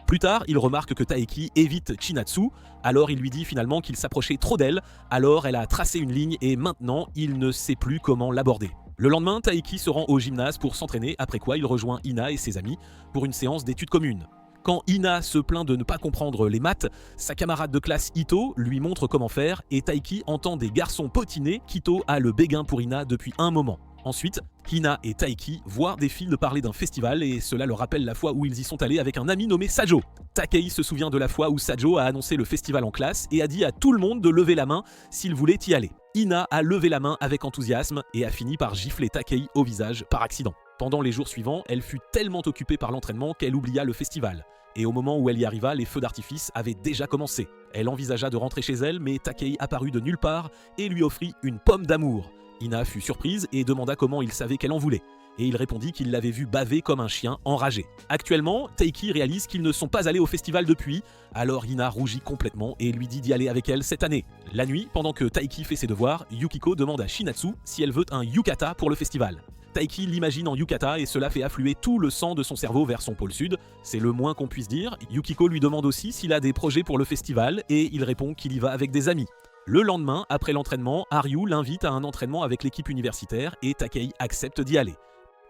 Plus tard, il remarque que Taiki évite Chinatsu, alors il lui dit finalement qu'il s'approchait trop d'elle, alors elle a tracé une ligne et maintenant il ne sait plus comment l'aborder. Le lendemain, Taiki se rend au gymnase pour s'entraîner, après quoi il rejoint Ina et ses amis pour une séance d'études communes. Quand Ina se plaint de ne pas comprendre les maths, sa camarade de classe Ito lui montre comment faire et Taiki entend des garçons potiner qu'Ito a le béguin pour Ina depuis un moment. Ensuite, Ina et Taiki voient des filles parler d'un festival et cela leur rappelle la fois où ils y sont allés avec un ami nommé Sajo. Takei se souvient de la fois où Sajo a annoncé le festival en classe et a dit à tout le monde de lever la main s'il voulait y aller. Ina a levé la main avec enthousiasme et a fini par gifler Takei au visage par accident. Pendant les jours suivants, elle fut tellement occupée par l'entraînement qu'elle oublia le festival. Et au moment où elle y arriva, les feux d'artifice avaient déjà commencé. Elle envisagea de rentrer chez elle, mais Takei apparut de nulle part et lui offrit une pomme d'amour. Ina fut surprise et demanda comment il savait qu'elle en voulait. Et il répondit qu'il l'avait vu baver comme un chien enragé. Actuellement, Taiki réalise qu'ils ne sont pas allés au festival depuis, alors Ina rougit complètement et lui dit d'y aller avec elle cette année. La nuit, pendant que Taiki fait ses devoirs, Yukiko demande à Shinatsu si elle veut un yukata pour le festival. Taiki l'imagine en yukata et cela fait affluer tout le sang de son cerveau vers son pôle sud, c'est le moins qu'on puisse dire. Yukiko lui demande aussi s'il a des projets pour le festival et il répond qu'il y va avec des amis. Le lendemain, après l'entraînement, Haryu l'invite à un entraînement avec l'équipe universitaire et Takei accepte d'y aller.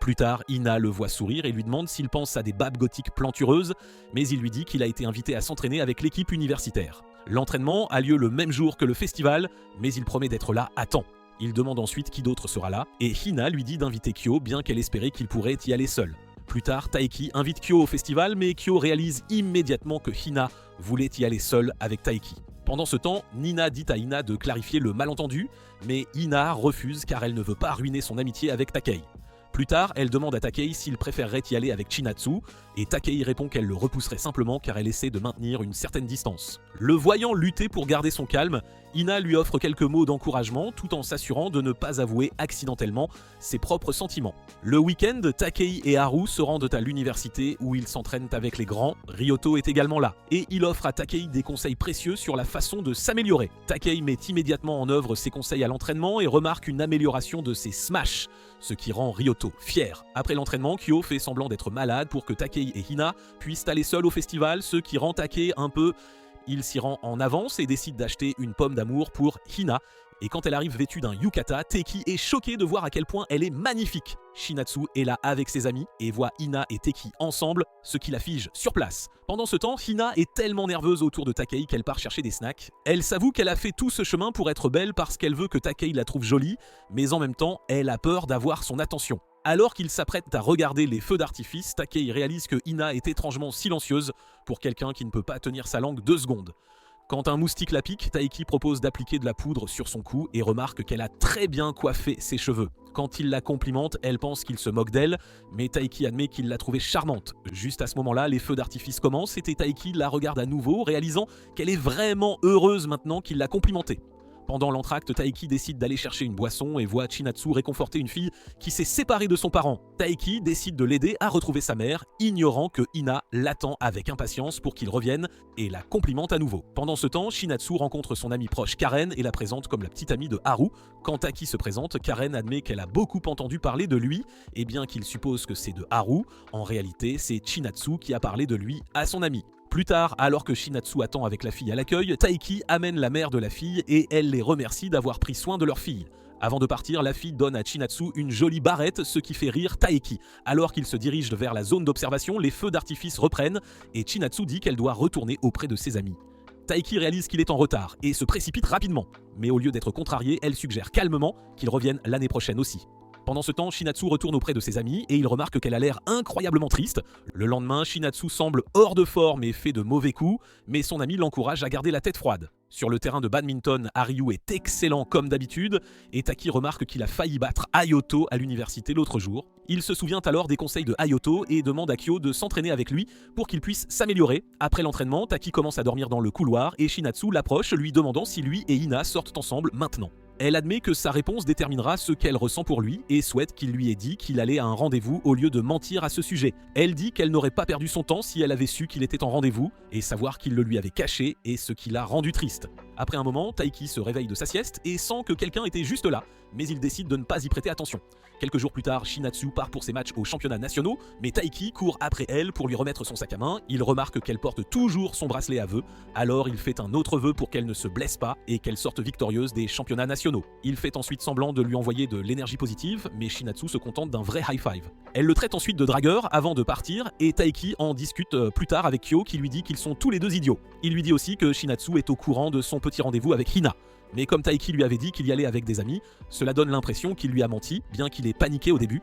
Plus tard, Ina le voit sourire et lui demande s'il pense à des babes gothiques plantureuses, mais il lui dit qu'il a été invité à s'entraîner avec l'équipe universitaire. L'entraînement a lieu le même jour que le festival, mais il promet d'être là à temps. Il demande ensuite qui d'autre sera là, et Hina lui dit d'inviter Kyo bien qu'elle espérait qu'il pourrait y aller seul. Plus tard, Taiki invite Kyo au festival, mais Kyo réalise immédiatement que Hina voulait y aller seule avec Taiki. Pendant ce temps, Nina dit à Ina de clarifier le malentendu, mais Ina refuse car elle ne veut pas ruiner son amitié avec Takei. Plus tard, elle demande à Takei s'il préférerait y aller avec Chinatsu, et Takei répond qu'elle le repousserait simplement car elle essaie de maintenir une certaine distance. Le voyant lutter pour garder son calme, Ina lui offre quelques mots d'encouragement tout en s'assurant de ne pas avouer accidentellement ses propres sentiments. Le week-end, Takei et Haru se rendent à l'université où ils s'entraînent avec les grands. Ryoto est également là, et il offre à Takei des conseils précieux sur la façon de s'améliorer. Takei met immédiatement en œuvre ses conseils à l'entraînement et remarque une amélioration de ses smash, ce qui rend Ryoto fier. Après l'entraînement, Kyo fait semblant d'être malade pour que Takei et Hina puissent aller seuls au festival, ce qui rend Takei un peu... Il s'y rend en avance et décide d'acheter une pomme d'amour pour Hina. Et quand elle arrive vêtue d'un yukata, Teki est choqué de voir à quel point elle est magnifique. Shinatsu est là avec ses amis et voit Hina et Teki ensemble, ce qui la fige sur place. Pendant ce temps, Hina est tellement nerveuse autour de Takei qu'elle part chercher des snacks. Elle s'avoue qu'elle a fait tout ce chemin pour être belle parce qu'elle veut que Takei la trouve jolie, mais en même temps, elle a peur d'avoir son attention. Alors qu'il s'apprête à regarder les feux d'artifice, Takei réalise que Hina est étrangement silencieuse pour quelqu'un qui ne peut pas tenir sa langue 2 secondes. Quand un moustique la pique, Taiki propose d'appliquer de la poudre sur son cou et remarque qu'elle a très bien coiffé ses cheveux. Quand il la complimente, elle pense qu'il se moque d'elle, mais Taiki admet qu'il l'a trouvée charmante. Juste à ce moment-là, les feux d'artifice commencent et Taiki la regarde à nouveau, réalisant qu'elle est vraiment heureuse maintenant qu'il l'a complimentée. Pendant l'entracte, Taiki décide d'aller chercher une boisson et voit Chinatsu réconforter une fille qui s'est séparée de son parent. Taiki décide de l'aider à retrouver sa mère, ignorant que Hina l'attend avec impatience pour qu'il revienne et la complimente à nouveau. Pendant ce temps, Chinatsu rencontre son amie proche Karen et la présente comme la petite amie de Haru. Quand Taki se présente, Karen admet qu'elle a beaucoup entendu parler de lui, et bien qu'il suppose que c'est de Haru, en réalité c'est Chinatsu qui a parlé de lui à son amie. Plus tard, alors que Shinatsu attend avec la fille à l'accueil, Taiki amène la mère de la fille et elle les remercie d'avoir pris soin de leur fille. Avant de partir, la fille donne à Chinatsu une jolie barrette, ce qui fait rire Taiki. Alors qu'ils se dirigent vers la zone d'observation, les feux d'artifice reprennent et Chinatsu dit qu'elle doit retourner auprès de ses amis. Taiki réalise qu'il est en retard et se précipite rapidement. Mais au lieu d'être contrariée, elle suggère calmement qu'ils reviennent l'année prochaine aussi. Pendant ce temps, Shinatsu retourne auprès de ses amis et il remarque qu'elle a l'air incroyablement triste. Le lendemain, Shinatsu semble hors de forme et fait de mauvais coups, mais son ami l'encourage à garder la tête froide. Sur le terrain de badminton, Haryu est excellent comme d'habitude et Taki remarque qu'il a failli battre Hayato à l'université l'autre jour. Il se souvient alors des conseils de Hayato et demande à Kyo de s'entraîner avec lui pour qu'il puisse s'améliorer. Après l'entraînement, Taki commence à dormir dans le couloir et Shinatsu l'approche lui demandant si lui et Ina sortent ensemble maintenant. Elle admet que sa réponse déterminera ce qu'elle ressent pour lui et souhaite qu'il lui ait dit qu'il allait à un rendez-vous au lieu de mentir à ce sujet. Elle dit qu'elle n'aurait pas perdu son temps si elle avait su qu'il était en rendez-vous et savoir qu'il le lui avait caché et ce qui l'a rendu triste. Après un moment, Taiki se réveille de sa sieste et sent que quelqu'un était juste là, mais il décide de ne pas y prêter attention. Quelques jours plus tard, Shinatsu part pour ses matchs aux championnats nationaux, mais Taiki court après elle pour lui remettre son sac à main. Il remarque qu'elle porte toujours son bracelet à vœux, alors il fait un autre vœu pour qu'elle ne se blesse pas et qu'elle sorte victorieuse des championnats nationaux. Il fait ensuite semblant de lui envoyer de l'énergie positive, mais Shinatsu se contente d'un vrai high five. Elle le traite ensuite de dragueur avant de partir, et Taiki en discute plus tard avec Kyo qui lui dit qu'ils sont tous les deux idiots. Il lui dit aussi que Shinatsu est au courant de son petit rendez-vous avec Hina. Mais comme Taiki lui avait dit qu'il y allait avec des amis, cela donne l'impression qu'il lui a menti, bien qu'il ait paniqué au début.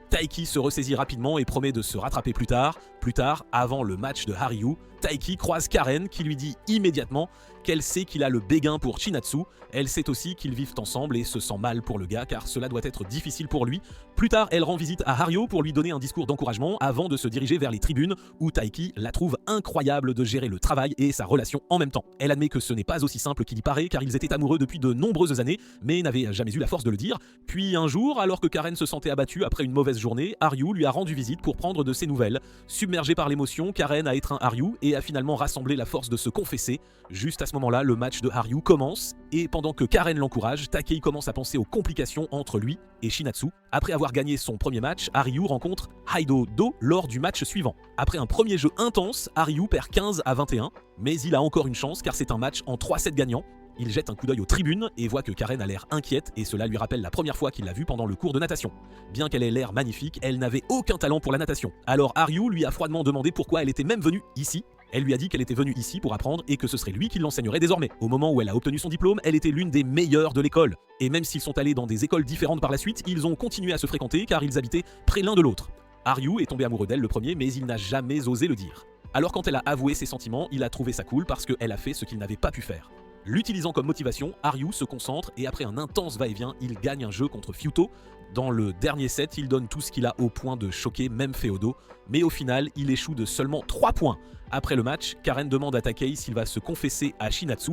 Taiki se ressaisit rapidement et promet de se rattraper plus tard. Plus tard, avant le match de Haryu, Taiki croise Karen qui lui dit immédiatement qu'elle sait qu'il a le béguin pour Shinatsu. Elle sait aussi qu'ils vivent ensemble et se sent mal pour le gars car cela doit être difficile pour lui. Plus tard, elle rend visite à Haryu pour lui donner un discours d'encouragement avant de se diriger vers les tribunes où Taiki la trouve incroyable de gérer le travail et sa relation en même temps. Elle admet que ce n'est pas aussi simple qu'il y paraît car ils étaient amoureux depuis de nombreuses années mais n'avaient jamais eu la force de le dire. Puis un jour, alors que Karen se sentait abattue après une mauvaise journée, Haryu lui a rendu visite pour prendre de ses nouvelles. Submergée par l'émotion, Karen a étreint Haryu et a finalement rassemblé la force de se confesser. Juste à ce moment-là, le match de Haryu commence et pendant que Karen l'encourage, Takei commence à penser aux complications entre lui et Shinatsu. Après avoir gagné son premier match, Haryu rencontre Haido Do lors du match suivant. Après un premier jeu intense, Haryu perd 15-21, mais il a encore une chance car c'est un match en 3 sets gagnants. Il jette un coup d'œil aux tribunes et voit que Karen a l'air inquiète et cela lui rappelle la première fois qu'il l'a vue pendant le cours de natation. Bien qu'elle ait l'air magnifique, elle n'avait aucun talent pour la natation. Alors Haryu lui a froidement demandé pourquoi elle était même venue ici. Elle lui a dit qu'elle était venue ici pour apprendre et que ce serait lui qui l'enseignerait désormais. Au moment où elle a obtenu son diplôme, elle était l'une des meilleures de l'école. Et même s'ils sont allés dans des écoles différentes par la suite, ils ont continué à se fréquenter car ils habitaient près l'un de l'autre. Haryu est tombé amoureux d'elle le premier, mais il n'a jamais osé le dire. Alors quand elle a avoué ses sentiments, il a trouvé ça cool parce qu'elle a fait ce qu'il n'avait pas pu faire. L'utilisant comme motivation, Haryu se concentre et après un intense va-et-vient, il gagne un jeu contre Fuyuto. Dans le dernier set, il donne tout ce qu'il a au point de choquer même Feodo, mais au final, il échoue de seulement 3 points. Après le match, Karen demande à Takei s'il va se confesser à Shinatsu,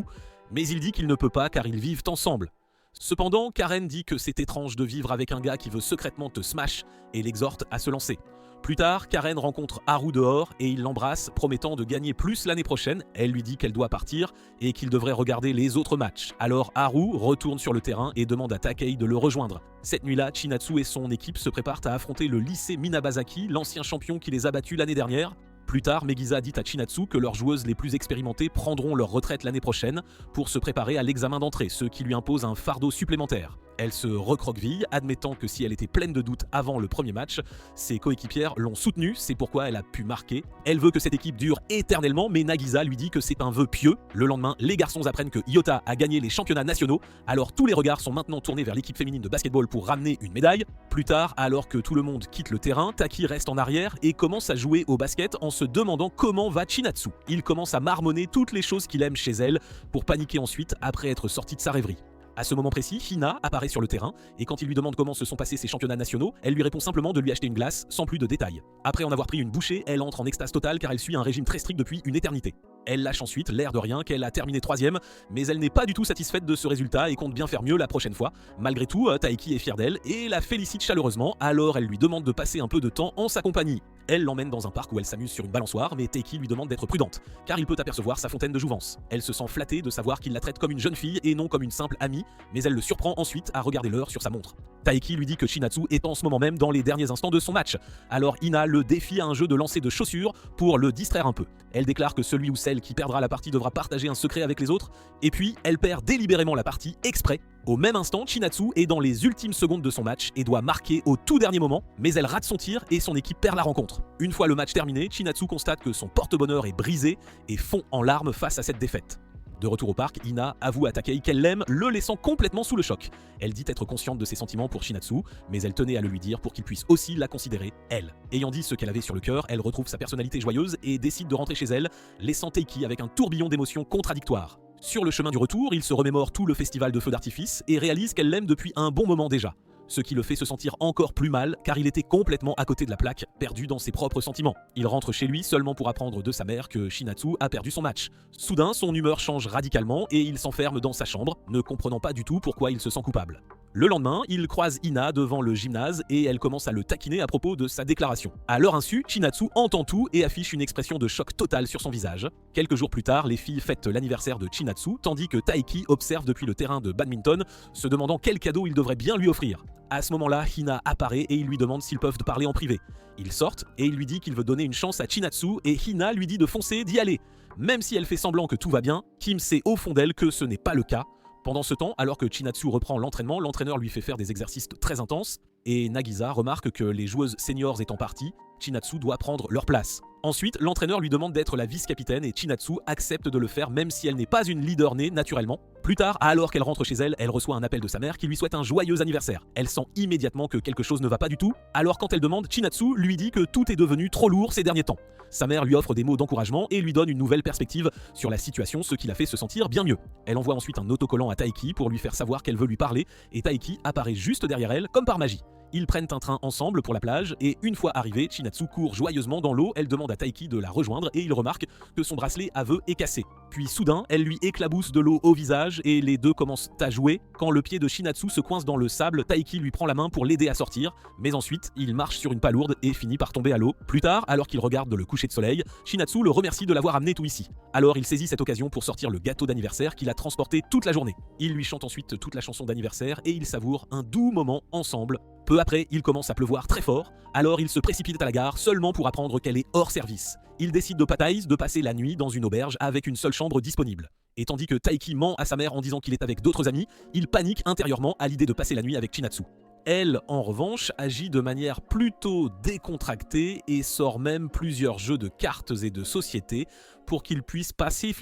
mais il dit qu'il ne peut pas car ils vivent ensemble. Cependant, Karen dit que c'est étrange de vivre avec un gars qui veut secrètement te smash et l'exhorte à se lancer. Plus tard, Karen rencontre Haru dehors et il l'embrasse, promettant de gagner plus l'année prochaine. Elle lui dit qu'elle doit partir et qu'il devrait regarder les autres matchs. Alors Haru retourne sur le terrain et demande à Takei de le rejoindre. Cette nuit-là, Shinatsu et son équipe se préparent à affronter le lycée Minabazaki, l'ancien champion qui les a battus l'année dernière. Plus tard, Megisa dit à Chinatsu que leurs joueuses les plus expérimentées prendront leur retraite l'année prochaine pour se préparer à l'examen d'entrée, ce qui lui impose un fardeau supplémentaire. Elle se recroqueville, admettant que si elle était pleine de doutes avant le premier match, ses coéquipières l'ont soutenue, c'est pourquoi elle a pu marquer. Elle veut que cette équipe dure éternellement, mais Nagisa lui dit que c'est un vœu pieux. Le lendemain, les garçons apprennent que Yota a gagné les championnats nationaux, alors tous les regards sont maintenant tournés vers l'équipe féminine de basketball pour ramener une médaille. Plus tard, alors que tout le monde quitte le terrain, Taki reste en arrière et commence à jouer au basket en se demandant comment va Chinatsu. Il commence à marmonner toutes les choses qu'il aime chez elle pour paniquer ensuite après être sorti de sa rêverie. À ce moment précis, Hina apparaît sur le terrain et quand il lui demande comment se sont passés ses championnats nationaux, elle lui répond simplement de lui acheter une glace sans plus de détails. Après en avoir pris une bouchée, elle entre en extase totale car elle suit un régime très strict depuis une éternité. Elle lâche ensuite l'air de rien qu'elle a terminé 3ème, mais elle n'est pas du tout satisfaite de ce résultat et compte bien faire mieux la prochaine fois. Malgré tout, Taiki est fière d'elle et la félicite chaleureusement, alors elle lui demande de passer un peu de temps en sa compagnie. Elle l'emmène dans un parc où elle s'amuse sur une balançoire, mais Taiki lui demande d'être prudente, car il peut apercevoir sa fontaine de jouvence. Elle se sent flattée de savoir qu'il la traite comme une jeune fille et non comme une simple amie, mais elle le surprend ensuite à regarder l'heure sur sa montre. Taiki lui dit que Chinatsu est en ce moment même dans les derniers instants de son match. Alors Hina le défie à un jeu de lancer de chaussures pour le distraire un peu. Elle déclare que celui ou celle qui perdra la partie devra partager un secret avec les autres, et puis elle perd délibérément la partie exprès. Au même instant, Chinatsu est dans les ultimes secondes de son match et doit marquer au tout dernier moment, mais elle rate son tir et son équipe perd la rencontre. Une fois le match terminé, Chinatsu constate que son porte-bonheur est brisé et fond en larmes face à cette défaite. De retour au parc, Ina avoue à Takei qu'elle l'aime, le laissant complètement sous le choc. Elle dit être consciente de ses sentiments pour Shinatsu, mais elle tenait à le lui dire pour qu'il puisse aussi la considérer, elle. Ayant dit ce qu'elle avait sur le cœur, elle retrouve sa personnalité joyeuse et décide de rentrer chez elle, laissant Taiki avec un tourbillon d'émotions contradictoires. Sur le chemin du retour, il se remémore tout le festival de feux d'artifice et réalise qu'elle l'aime depuis un bon moment déjà. Ce qui le fait se sentir encore plus mal car il était complètement à côté de la plaque, perdu dans ses propres sentiments. Il rentre chez lui seulement pour apprendre de sa mère que Shinatsu a perdu son match. Soudain, son humeur change radicalement et il s'enferme dans sa chambre, ne comprenant pas du tout pourquoi il se sent coupable. Le lendemain, il croise Ina devant le gymnase et elle commence à le taquiner à propos de sa déclaration. À leur insu, Shinatsu entend tout et affiche une expression de choc total sur son visage. Quelques jours plus tard, les filles fêtent l'anniversaire de Shinatsu tandis que Taiki observe depuis le terrain de badminton, se demandant quel cadeau il devrait bien lui offrir. À ce moment-là, Hina apparaît et il lui demande s'ils peuvent parler en privé. Ils sortent et il lui dit qu'il veut donner une chance à Shinatsu et Hina lui dit de foncer, d'y aller. Même si elle fait semblant que tout va bien, Kim sait au fond d'elle que ce n'est pas le cas. Pendant ce temps, alors que Shinatsu reprend l'entraînement, l'entraîneur lui fait faire des exercices très intenses et Nagisa remarque que les joueuses seniors étant parties, Shinatsu doit prendre leur place. Ensuite, l'entraîneur lui demande d'être la vice-capitaine et Shinatsu accepte de le faire même si elle n'est pas une leader née naturellement. Plus tard, alors qu'elle rentre chez elle, elle reçoit un appel de sa mère qui lui souhaite un joyeux anniversaire. Elle sent immédiatement que quelque chose ne va pas du tout, alors quand elle demande, Shinatsu lui dit que tout est devenu trop lourd ces derniers temps. Sa mère lui offre des mots d'encouragement et lui donne une nouvelle perspective sur la situation, ce qui la fait se sentir bien mieux. Elle envoie ensuite un autocollant à Taiki pour lui faire savoir qu'elle veut lui parler et Taiki apparaît juste derrière elle comme par magie. Ils prennent un train ensemble pour la plage et une fois arrivée, Shinatsu court joyeusement dans l'eau, elle demande à Taiki de la rejoindre et il remarque que son bracelet à vœux est cassé. Puis soudain, elle lui éclabousse de l'eau au visage et les deux commencent à jouer. Quand le pied de Shinatsu se coince dans le sable, Taiki lui prend la main pour l'aider à sortir, mais ensuite, il marche sur une palourde et finit par tomber à l'eau. Plus tard, alors qu'il regarde le coucher de soleil, Shinatsu le remercie de l'avoir amené tout ici. Alors il saisit cette occasion pour sortir le gâteau d'anniversaire qu'il a transporté toute la journée. Il lui chante ensuite toute la chanson d'anniversaire et ils savourent un doux moment ensemble. Peu après, il commence à pleuvoir très fort, alors il se précipite à la gare seulement pour apprendre qu'elle est hors service. Il décide de Pataïs de passer la nuit dans une auberge avec une seule chambre disponible. Et tandis que Taiki ment à sa mère en disant qu'il est avec d'autres amis, il panique intérieurement à l'idée de passer la nuit avec Shinatsu. Elle, en revanche, agit de manière plutôt décontractée et sort même plusieurs jeux de cartes et de société pour qu'il puisse passer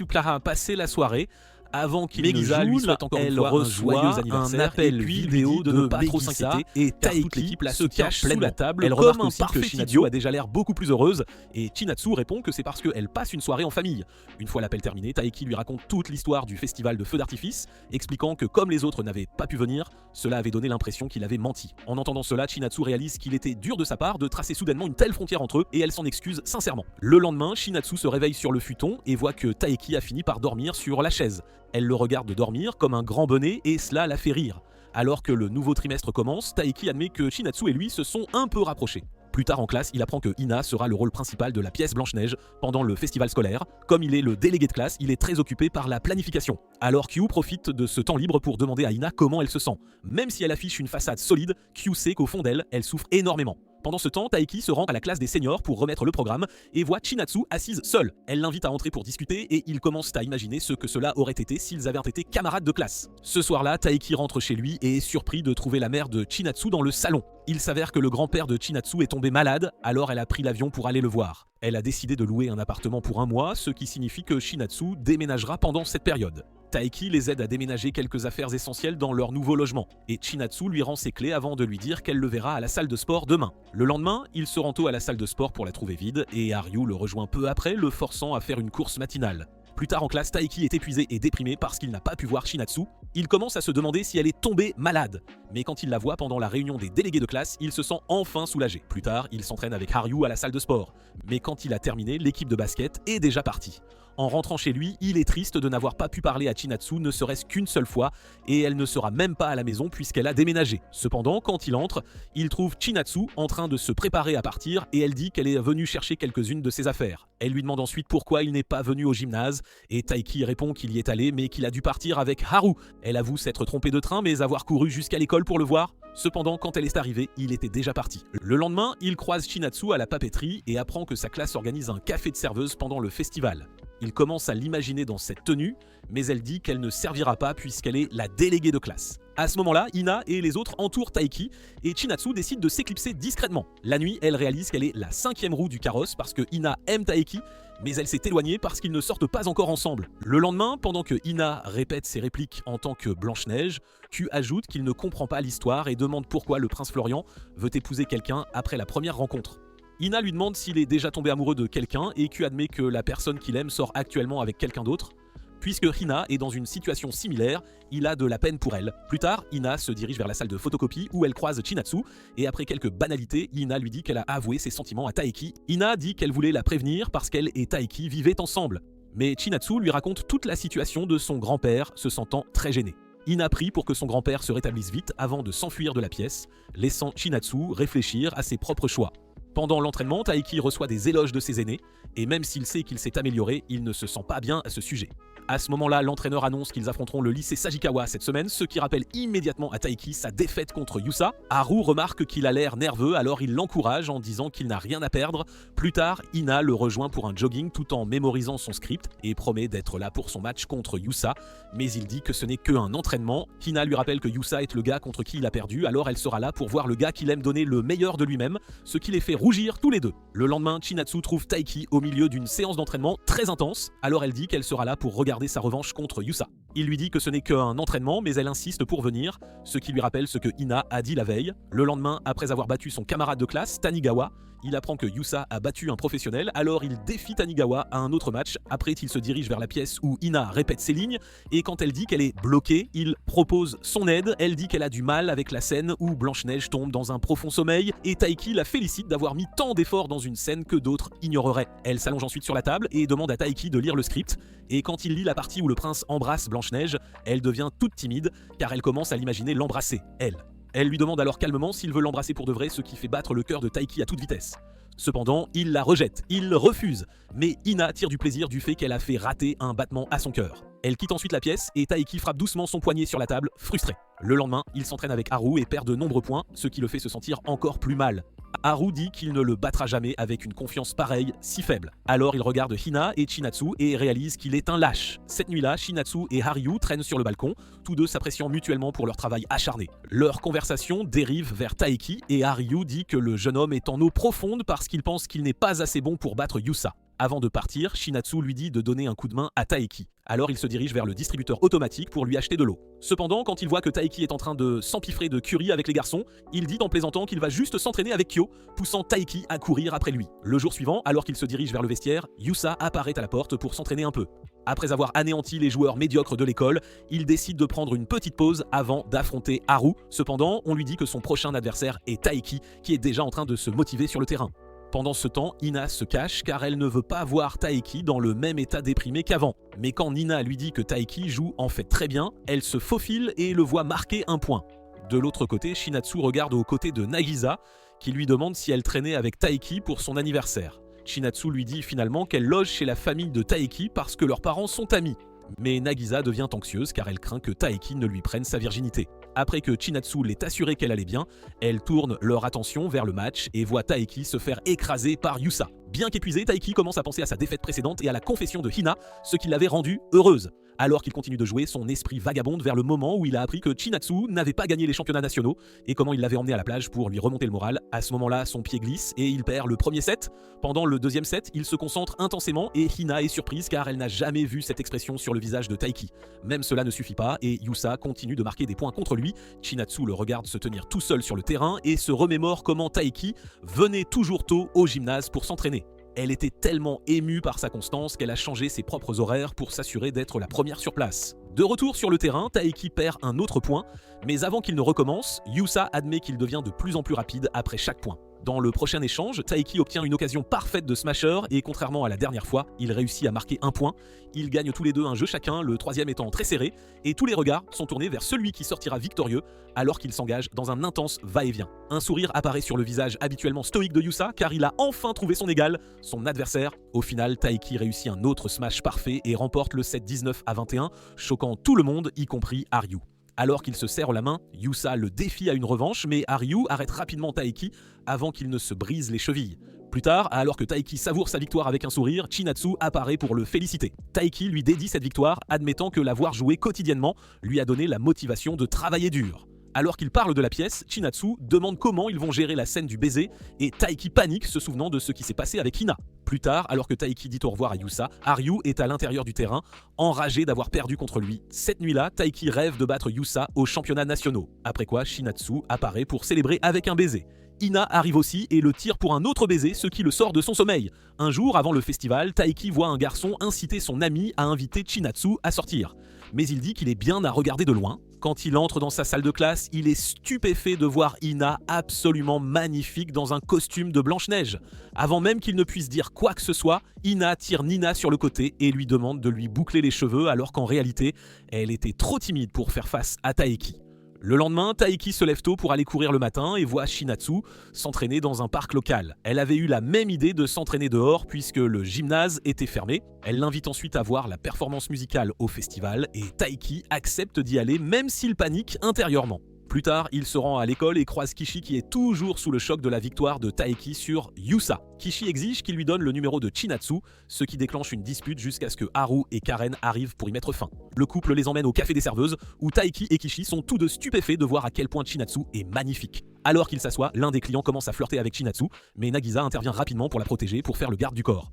la soirée. Avant qu'il ne joue, lui souhaite encore une fois un joyeux anniversaire, un appel vidéo de ne pas trop s'inquiéter et Taiki se cache sous la table. Elle remarque aussi que Shinatsu a déjà l'air beaucoup plus heureuse et Shinatsu répond que c'est parce qu'elle passe une soirée en famille. Une fois l'appel terminé, Taiki lui raconte toute l'histoire du festival de feux d'artifice, expliquant que comme les autres n'avaient pas pu venir, cela avait donné l'impression qu'il avait menti. En entendant cela, Shinatsu réalise qu'il était dur de sa part de tracer soudainement une telle frontière entre eux et elle s'en excuse sincèrement. Le lendemain, Shinatsu se réveille sur le futon et voit que Taiki a fini par dormir sur la chaise. Elle le regarde dormir comme un grand bonnet et cela la fait rire. Alors que le nouveau trimestre commence, Taiki admet que Shinatsu et lui se sont un peu rapprochés. Plus tard en classe, il apprend que Ina sera le rôle principal de la pièce Blanche-Neige pendant le festival scolaire. Comme il est le délégué de classe, il est très occupé par la planification. Alors Kyu profite de ce temps libre pour demander à Ina comment elle se sent. Même si elle affiche une façade solide, Kyu sait qu'au fond d'elle, elle souffre énormément. Pendant ce temps, Taiki se rend à la classe des seniors pour remettre le programme et voit Shinatsu assise seule. Elle l'invite à entrer pour discuter et ils commencent à imaginer ce que cela aurait été s'ils avaient été camarades de classe. Ce soir-là, Taiki rentre chez lui et est surpris de trouver la mère de Shinatsu dans le salon. Il s'avère que le grand-père de Shinatsu est tombé malade, alors elle a pris l'avion pour aller le voir. Elle a décidé de louer un appartement pour un mois, ce qui signifie que Shinatsu déménagera pendant cette période. Taiki les aide à déménager quelques affaires essentielles dans leur nouveau logement, et Shinatsu lui rend ses clés avant de lui dire qu'elle le verra à la salle de sport demain. Le lendemain, il se rend tôt à la salle de sport pour la trouver vide, et Haryu le rejoint peu après, le forçant à faire une course matinale. Plus tard en classe, Taiki est épuisé et déprimé parce qu'il n'a pas pu voir Shinatsu. Il commence à se demander si elle est tombée malade. Mais quand il la voit pendant la réunion des délégués de classe, il se sent enfin soulagé. Plus tard, il s'entraîne avec Haryu à la salle de sport. Mais quand il a terminé, l'équipe de basket est déjà partie. En rentrant chez lui, il est triste de n'avoir pas pu parler à Shinatsu ne serait-ce qu'une seule fois, et elle ne sera même pas à la maison puisqu'elle a déménagé. Cependant, quand il entre, il trouve Shinatsu en train de se préparer à partir et elle dit qu'elle est venue chercher quelques-unes de ses affaires. Elle lui demande ensuite pourquoi il n'est pas venu au gymnase, et Taiki répond qu'il y est allé mais qu'il a dû partir avec Haru. Elle avoue s'être trompée de train mais avoir couru jusqu'à l'école pour le voir. Cependant, quand elle est arrivée, il était déjà parti. Le lendemain, il croise Shinatsu à la papeterie et apprend que sa classe organise un café de serveuse pendant le festival. Il commence à l'imaginer dans cette tenue, mais elle dit qu'elle ne servira pas puisqu'elle est la déléguée de classe. À ce moment-là, Ina et les autres entourent Taiki et Shinatsu décide de s'éclipser discrètement. La nuit, elle réalise qu'elle est la 5e roue du carrosse parce que Ina aime Taiki mais elle s'est éloignée parce qu'ils ne sortent pas encore ensemble. Le lendemain, pendant que Hina répète ses répliques en tant que Blanche-Neige, Q ajoute qu'il ne comprend pas l'histoire et demande pourquoi le prince Florian veut épouser quelqu'un après la première rencontre. Hina lui demande s'il est déjà tombé amoureux de quelqu'un et Q admet que la personne qu'il aime sort actuellement avec quelqu'un d'autre. Puisque Hina est dans une situation similaire, il a de la peine pour elle. Plus tard, Hina se dirige vers la salle de photocopie où elle croise Chinatsu et après quelques banalités, Hina lui dit qu'elle a avoué ses sentiments à Taiki. Hina dit qu'elle voulait la prévenir parce qu'elle et Taiki vivaient ensemble. Mais Chinatsu lui raconte toute la situation de son grand-père, se sentant très gêné. Hina prie pour que son grand-père se rétablisse vite avant de s'enfuir de la pièce, laissant Chinatsu réfléchir à ses propres choix. Pendant l'entraînement, Taiki reçoit des éloges de ses aînés, et même s'il sait qu'il s'est amélioré, il ne se sent pas bien à ce sujet. À ce moment-là, l'entraîneur annonce qu'ils affronteront le lycée Sagikawa cette semaine, ce qui rappelle immédiatement à Taiki sa défaite contre Yusa. Haru remarque qu'il a l'air nerveux, alors il l'encourage en disant qu'il n'a rien à perdre. Plus tard, Hina le rejoint pour un jogging tout en mémorisant son script et promet d'être là pour son match contre Yusa, mais il dit que ce n'est qu'un entraînement. Hina lui rappelle que Yusa est le gars contre qui il a perdu, alors elle sera là pour voir le gars qu'il aime donner le meilleur de lui-même, ce qui les fait rougir tous les deux. Le lendemain, Chinatsu trouve Taiki au milieu d'une séance d'entraînement très intense, alors elle dit qu'elle sera là pour regarder sa revanche contre Yusa. Il lui dit que ce n'est qu'un entraînement, mais elle insiste pour venir, ce qui lui rappelle ce que Hina a dit la veille. Le lendemain, après avoir battu son camarade de classe, Tanigawa, il apprend que Yusa a battu un professionnel, alors il défie Tanigawa à un autre match. Après, il se dirige vers la pièce où Hina répète ses lignes, et quand elle dit qu'elle est bloquée, il propose son aide. Elle dit qu'elle a du mal avec la scène où Blanche-Neige tombe dans un profond sommeil, et Taiki la félicite d'avoir mis tant d'efforts dans une scène que d'autres ignoreraient. Elle s'allonge ensuite sur la table et demande à Taiki de lire le script, et quand il lit la partie où le prince embrasse Blanche-Neige, elle devient toute timide, car elle commence à l'imaginer l'embrasser, elle. Elle lui demande alors calmement s'il veut l'embrasser pour de vrai, ce qui fait battre le cœur de Taiki à toute vitesse. Cependant, il la rejette, il refuse, mais Hina tire du plaisir du fait qu'elle a fait rater un battement à son cœur. Elle quitte ensuite la pièce et Taiki frappe doucement son poignet sur la table, frustré. Le lendemain, il s'entraîne avec Haru et perd de nombreux points, ce qui le fait se sentir encore plus mal. Haru dit qu'il ne le battra jamais avec une confiance pareille, si faible. Alors il regarde Hina et Chinatsu et réalise qu'il est un lâche. Cette nuit-là, Chinatsu et Haryu traînent sur le balcon, tous deux s'appréciant mutuellement pour leur travail acharné. Leur conversation dérive vers Taiki et Haryu dit que le jeune homme est en eau profonde parce qu'il pense qu'il n'est pas assez bon pour battre Yusa. Avant de partir, Chinatsu lui dit de donner un coup de main à Taiki. Alors il se dirige vers le distributeur automatique pour lui acheter de l'eau. Cependant, quand il voit que Taiki est en train de s'empiffrer de curry avec les garçons, il dit en plaisantant qu'il va juste s'entraîner avec Kyo, poussant Taiki à courir après lui. Le jour suivant, alors qu'il se dirige vers le vestiaire, Yusa apparaît à la porte pour s'entraîner un peu. Après avoir anéanti les joueurs médiocres de l'école, il décide de prendre une petite pause avant d'affronter Haru. Cependant, on lui dit que son prochain adversaire est Taiki, qui est déjà en train de se motiver sur le terrain. Pendant ce temps, Hina se cache car elle ne veut pas voir Taiki dans le même état déprimé qu'avant. Mais quand Nina lui dit que Taiki joue en fait très bien, elle se faufile et le voit marquer un point. De l'autre côté, Chinatsu regarde aux côtés de Nagisa, qui lui demande si elle traînait avec Taiki pour son anniversaire. Chinatsu lui dit finalement qu'elle loge chez la famille de Taiki parce que leurs parents sont amis. Mais Nagisa devient anxieuse car elle craint que Taiki ne lui prenne sa virginité. Après que Chinatsu l'ait assuré qu'elle allait bien, elle tourne leur attention vers le match et voit Taiki se faire écraser par Yusa. Bien qu'épuisé, Taiki commence à penser à sa défaite précédente et à la confession de Hina, ce qui l'avait rendue heureuse. Alors qu'il continue de jouer, son esprit vagabonde vers le moment où il a appris que Chinatsu n'avait pas gagné les championnats nationaux et comment il l'avait emmené à la plage pour lui remonter le moral. À ce moment-là, son pied glisse et il perd le premier set. Pendant le deuxième set, il se concentre intensément et Hina est surprise car elle n'a jamais vu cette expression sur le visage de Taiki. Même cela ne suffit pas et Yusa continue de marquer des points contre lui. Chinatsu le regarde se tenir tout seul sur le terrain et se remémore comment Taiki venait toujours tôt au gymnase pour s'entraîner. Elle était tellement émue par sa constance qu'elle a changé ses propres horaires pour s'assurer d'être la première sur place. De retour sur le terrain, Taiki perd un autre point, mais avant qu'il ne recommence, Yusa admet qu'il devient de plus en plus rapide après chaque point. Dans le prochain échange, Taiki obtient une occasion parfaite de smasher et contrairement à la dernière fois, il réussit à marquer un point. Ils gagnent tous les deux un jeu chacun, le troisième étant très serré, et tous les regards sont tournés vers celui qui sortira victorieux alors qu'il s'engage dans un intense va-et-vient. Un sourire apparaît sur le visage habituellement stoïque de Yusa car il a enfin trouvé son égal, son adversaire. Au final, Taiki réussit un autre smash parfait et remporte le set 19-21, choquant tout le monde, y compris Haryu. Alors qu'ils se serrent la main, Yusa le défie à une revanche, mais Haryu arrête rapidement Taiki avant qu'il ne se brise les chevilles. Plus tard, alors que Taiki savoure sa victoire avec un sourire, Chinatsu apparaît pour le féliciter. Taiki lui dédie cette victoire, admettant que l'avoir jouée quotidiennement lui a donné la motivation de travailler dur. Alors qu'ils parlent de la pièce, Chinatsu demande comment ils vont gérer la scène du baiser et Taiki panique se souvenant de ce qui s'est passé avec Hina. Plus tard, alors que Taiki dit au revoir à Yusa, Haryu est à l'intérieur du terrain, enragé d'avoir perdu contre lui. Cette nuit-là, Taiki rêve de battre Yusa aux championnats nationaux. Après quoi, Chinatsu apparaît pour célébrer avec un baiser. Hina arrive aussi et le tire pour un autre baiser, ce qui le sort de son sommeil. Un jour, avant le festival, Taiki voit un garçon inciter son ami à inviter Chinatsu à sortir. Mais il dit qu'il est bien à regarder de loin. Quand il entre dans sa salle de classe, il est stupéfait de voir Hina absolument magnifique dans un costume de Blanche-Neige. Avant même qu'il ne puisse dire quoi que ce soit, Hina tire Nina sur le côté et lui demande de lui boucler les cheveux alors qu'en réalité, elle était trop timide pour faire face à Taiki. Le lendemain, Taiki se lève tôt pour aller courir le matin et voit Chinatsu s'entraîner dans un parc local. Elle avait eu la même idée de s'entraîner dehors puisque le gymnase était fermé. Elle l'invite ensuite à voir la performance musicale au festival et Taiki accepte d'y aller même s'il panique intérieurement. Plus tard, il se rend à l'école et croise Kishi qui est toujours sous le choc de la victoire de Taiki sur Yusa. Kishi exige qu'il lui donne le numéro de Chinatsu, ce qui déclenche une dispute jusqu'à ce que Haru et Karen arrivent pour y mettre fin. Le couple les emmène au café des serveuses où Taiki et Kishi sont tous deux stupéfaits de voir à quel point Chinatsu est magnifique. Alors qu'ils s'assoient, l'un des clients commence à flirter avec Chinatsu, mais Nagisa intervient rapidement pour la protéger pour faire le garde du corps.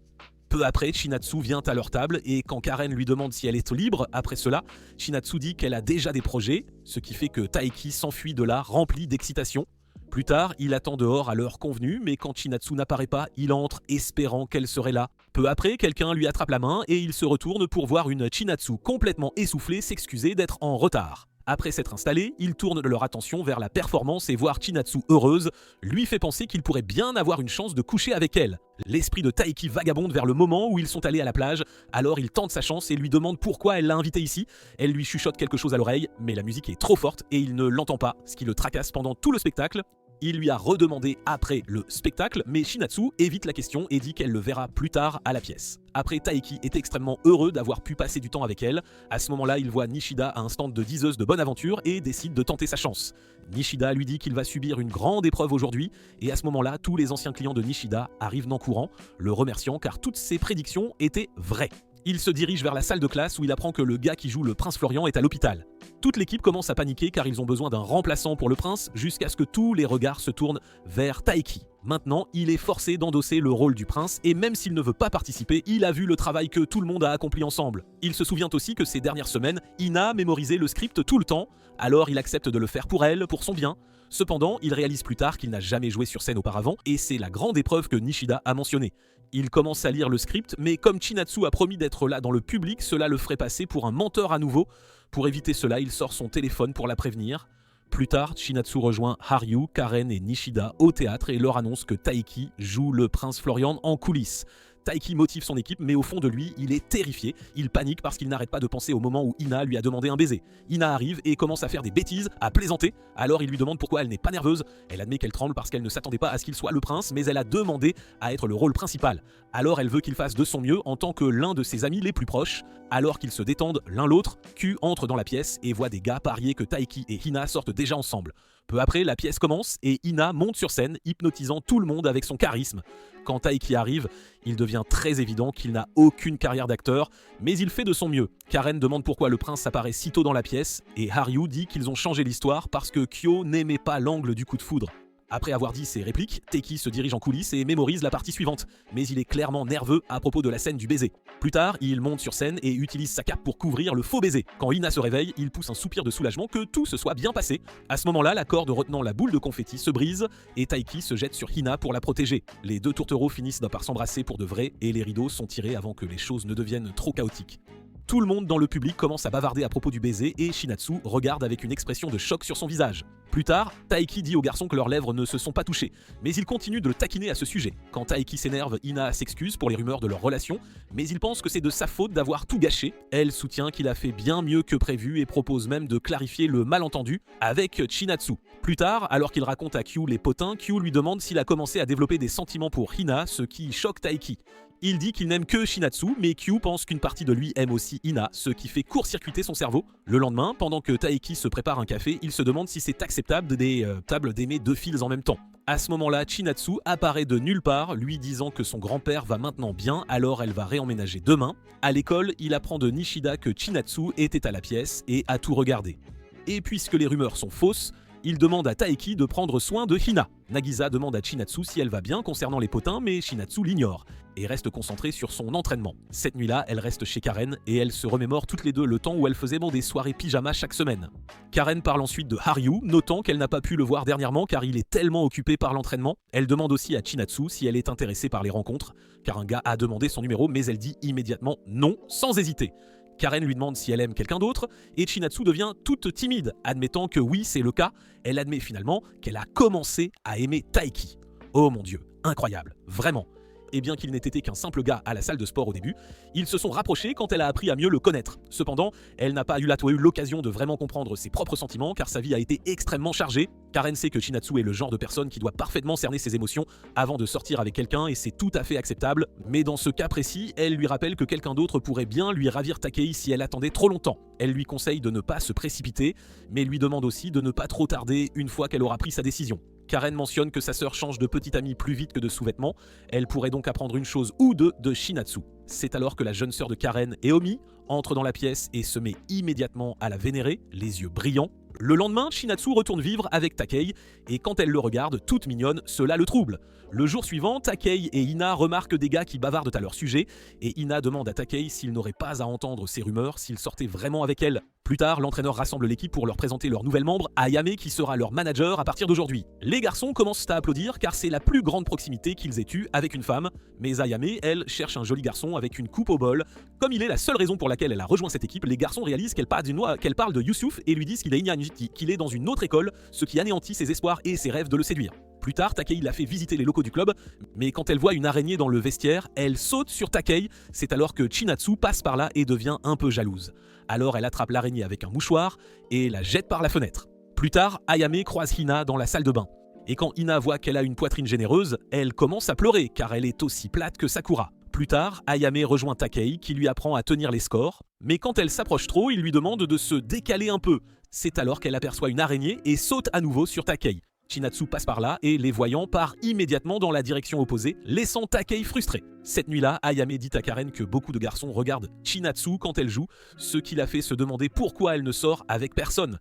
Peu après, Chinatsu vient à leur table et quand Karen lui demande si elle est libre après cela, Chinatsu dit qu'elle a déjà des projets, ce qui fait que Taiki s'enfuit de là rempli d'excitation. Plus tard, il attend dehors à l'heure convenue, mais quand Chinatsu n'apparaît pas, il entre espérant qu'elle serait là. Peu après, quelqu'un lui attrape la main et il se retourne pour voir une Chinatsu complètement essoufflée s'excuser d'être en retard. Après s'être installés, ils tournent leur attention vers la performance et voir Chinatsu heureuse lui fait penser qu'il pourrait bien avoir une chance de coucher avec elle. L'esprit de Taiki vagabonde vers le moment où ils sont allés à la plage, alors il tente sa chance et lui demande pourquoi elle l'a invité ici. Elle lui chuchote quelque chose à l'oreille, mais la musique est trop forte et il ne l'entend pas, ce qui le tracasse pendant tout le spectacle. Il lui a redemandé après le spectacle, mais Chinatsu évite la question et dit qu'elle le verra plus tard à la pièce. Après, Taiki est extrêmement heureux d'avoir pu passer du temps avec elle. À ce moment-là, il voit Nishida à un stand de diseuse de bonne aventure et décide de tenter sa chance. Nishida lui dit qu'il va subir une grande épreuve aujourd'hui et à ce moment-là, tous les anciens clients de Nishida arrivent en courant, le remerciant car toutes ses prédictions étaient vraies. Il se dirige vers la salle de classe où il apprend que le gars qui joue le prince Florian est à l'hôpital. Toute l'équipe commence à paniquer car ils ont besoin d'un remplaçant pour le prince jusqu'à ce que tous les regards se tournent vers Taiki. Maintenant, il est forcé d'endosser le rôle du prince et même s'il ne veut pas participer, il a vu le travail que tout le monde a accompli ensemble. Il se souvient aussi que ces dernières semaines, Hina mémorisait le script tout le temps, alors il accepte de le faire pour elle, pour son bien. Cependant, il réalise plus tard qu'il n'a jamais joué sur scène auparavant et c'est la grande épreuve que Nishida a mentionnée. Il commence à lire le script, mais comme Chinatsu a promis d'être là dans le public, cela le ferait passer pour un menteur à nouveau. Pour éviter cela, il sort son téléphone pour la prévenir. Plus tard, Chinatsu rejoint Haryu, Karen et Nishida au théâtre et leur annonce que Taiki joue le prince Florian en coulisses. Taiki motive son équipe, mais au fond de lui, il est terrifié. Il panique parce qu'il n'arrête pas de penser au moment où Hina lui a demandé un baiser. Hina arrive et commence à faire des bêtises, à plaisanter. Alors il lui demande pourquoi elle n'est pas nerveuse. Elle admet qu'elle tremble parce qu'elle ne s'attendait pas à ce qu'il soit le prince, mais elle a demandé à être le rôle principal. Alors elle veut qu'il fasse de son mieux en tant que l'un de ses amis les plus proches. Alors qu'ils se détendent l'un l'autre, Q entre dans la pièce et voit des gars parier que Taiki et Hina sortent déjà ensemble. Peu après, la pièce commence et Hina monte sur scène, hypnotisant tout le monde avec son charisme. Quand Taiki arrive, il devient très évident qu'il n'a aucune carrière d'acteur, mais il fait de son mieux. Karen demande pourquoi le prince apparaît si tôt dans la pièce, et Haryu dit qu'ils ont changé l'histoire parce que Kyo n'aimait pas l'angle du coup de foudre. Après avoir dit ses répliques, Taiki se dirige en coulisses et mémorise la partie suivante, mais il est clairement nerveux à propos de la scène du baiser. Plus tard, il monte sur scène et utilise sa cape pour couvrir le faux baiser. Quand Hina se réveille, il pousse un soupir de soulagement que tout se soit bien passé. À ce moment-là, la corde retenant la boule de confetti se brise et Taiki se jette sur Hina pour la protéger. Les deux tourtereaux finissent par s'embrasser pour de vrai et les rideaux sont tirés avant que les choses ne deviennent trop chaotiques. Tout le monde dans le public commence à bavarder à propos du baiser et Chinatsu regarde avec une expression de choc sur son visage. Plus tard, Taiki dit aux garçons que leurs lèvres ne se sont pas touchées, mais il continue de le taquiner à ce sujet. Quand Taiki s'énerve, Hina s'excuse pour les rumeurs de leur relation, mais il pense que c'est de sa faute d'avoir tout gâché. Elle soutient qu'il a fait bien mieux que prévu et propose même de clarifier le malentendu avec Chinatsu. Plus tard, alors qu'il raconte à Q les potins, Q lui demande s'il a commencé à développer des sentiments pour Hina, ce qui choque Taiki. Il dit qu'il n'aime que Chinatsu, mais Q pense qu'une partie de lui aime aussi Hina, ce qui fait court-circuiter son cerveau. Le lendemain, pendant que Taiki se prépare un café, il se demande si c'est acceptable d'aimer deux filles en même temps. À ce moment-là, Chinatsu apparaît de nulle part, lui disant que son grand-père va maintenant bien, alors elle va réemménager demain. À l'école, il apprend de Nishida que Chinatsu était à la pièce et a tout regardé. Et puisque les rumeurs sont fausses, il demande à Taeki de prendre soin de Hina. Nagisa demande à Chinatsu si elle va bien concernant les potins, mais Chinatsu l'ignore et reste concentrée sur son entraînement. Cette nuit-là, elle reste chez Karen et elles se remémorent toutes les deux le temps où elles faisaient des soirées pyjama chaque semaine. Karen parle ensuite de Haryu, notant qu'elle n'a pas pu le voir dernièrement car il est tellement occupé par l'entraînement. Elle demande aussi à Chinatsu si elle est intéressée par les rencontres, car un gars a demandé son numéro, mais elle dit immédiatement non, sans hésiter. Karen lui demande si elle aime quelqu'un d'autre, et Chinatsu devient toute timide, admettant que oui, c'est le cas. Elle admet finalement qu'elle a commencé à aimer Taeki. Oh mon Dieu, incroyable, vraiment. Et bien qu'il n'ait été qu'un simple gars à la salle de sport au début, ils se sont rapprochés quand elle a appris à mieux le connaître. Cependant, elle n'a pas eu l'occasion de vraiment comprendre ses propres sentiments car sa vie a été extrêmement chargée. Karen sait que Chinatsu est le genre de personne qui doit parfaitement cerner ses émotions avant de sortir avec quelqu'un et c'est tout à fait acceptable. Mais dans ce cas précis, elle lui rappelle que quelqu'un d'autre pourrait bien lui ravir Takei si elle attendait trop longtemps. Elle lui conseille de ne pas se précipiter, mais lui demande aussi de ne pas trop tarder une fois qu'elle aura pris sa décision. Karen mentionne que sa sœur change de petite amie plus vite que de sous-vêtements. Elle pourrait donc apprendre une chose ou deux de Chinatsu. C'est alors que la jeune sœur de Karen, Eomi, entre dans la pièce et se met immédiatement à la vénérer, les yeux brillants. Le lendemain, Chinatsu retourne vivre avec Takei et quand elle le regarde, toute mignonne, cela le trouble. Le jour suivant, Takei et Hina remarquent des gars qui bavardent à leur sujet et Hina demande à Takei s'il n'aurait pas à entendre ces rumeurs s'il sortait vraiment avec elle. Plus tard, l'entraîneur rassemble l'équipe pour leur présenter leur nouvel membre, Ayame, qui sera leur manager à partir d'aujourd'hui. Les garçons commencent à applaudir car c'est la plus grande proximité qu'ils aient eue avec une femme, mais Ayame, elle, cherche un joli garçon avec une coupe au bol. Comme il est la seule raison pour laquelle elle a rejoint cette équipe, les garçons réalisent qu'elle parle de Youssouf et lui disent qu'il est dans une autre école, ce qui anéantit ses espoirs et ses rêves de le séduire. Plus tard, Takei la fait visiter les locaux du club, mais quand elle voit une araignée dans le vestiaire, elle saute sur Takei. C'est alors que Chinatsu passe par là et devient un peu jalouse. Alors elle attrape l'araignée avec un mouchoir et la jette par la fenêtre. Plus tard, Ayame croise Hina dans la salle de bain. Et quand Hina voit qu'elle a une poitrine généreuse, elle commence à pleurer car elle est aussi plate que Sakura. Plus tard, Ayame rejoint Takei qui lui apprend à tenir les scores, mais quand elle s'approche trop, il lui demande de se décaler un peu. C'est alors qu'elle aperçoit une araignée et saute à nouveau sur Takei. Chinatsu passe par là et, les voyant, part immédiatement dans la direction opposée, laissant Takei frustré. Cette nuit-là, Ayame dit à Karen que beaucoup de garçons regardent Chinatsu quand elle joue, ce qui la fait se demander pourquoi elle ne sort avec personne.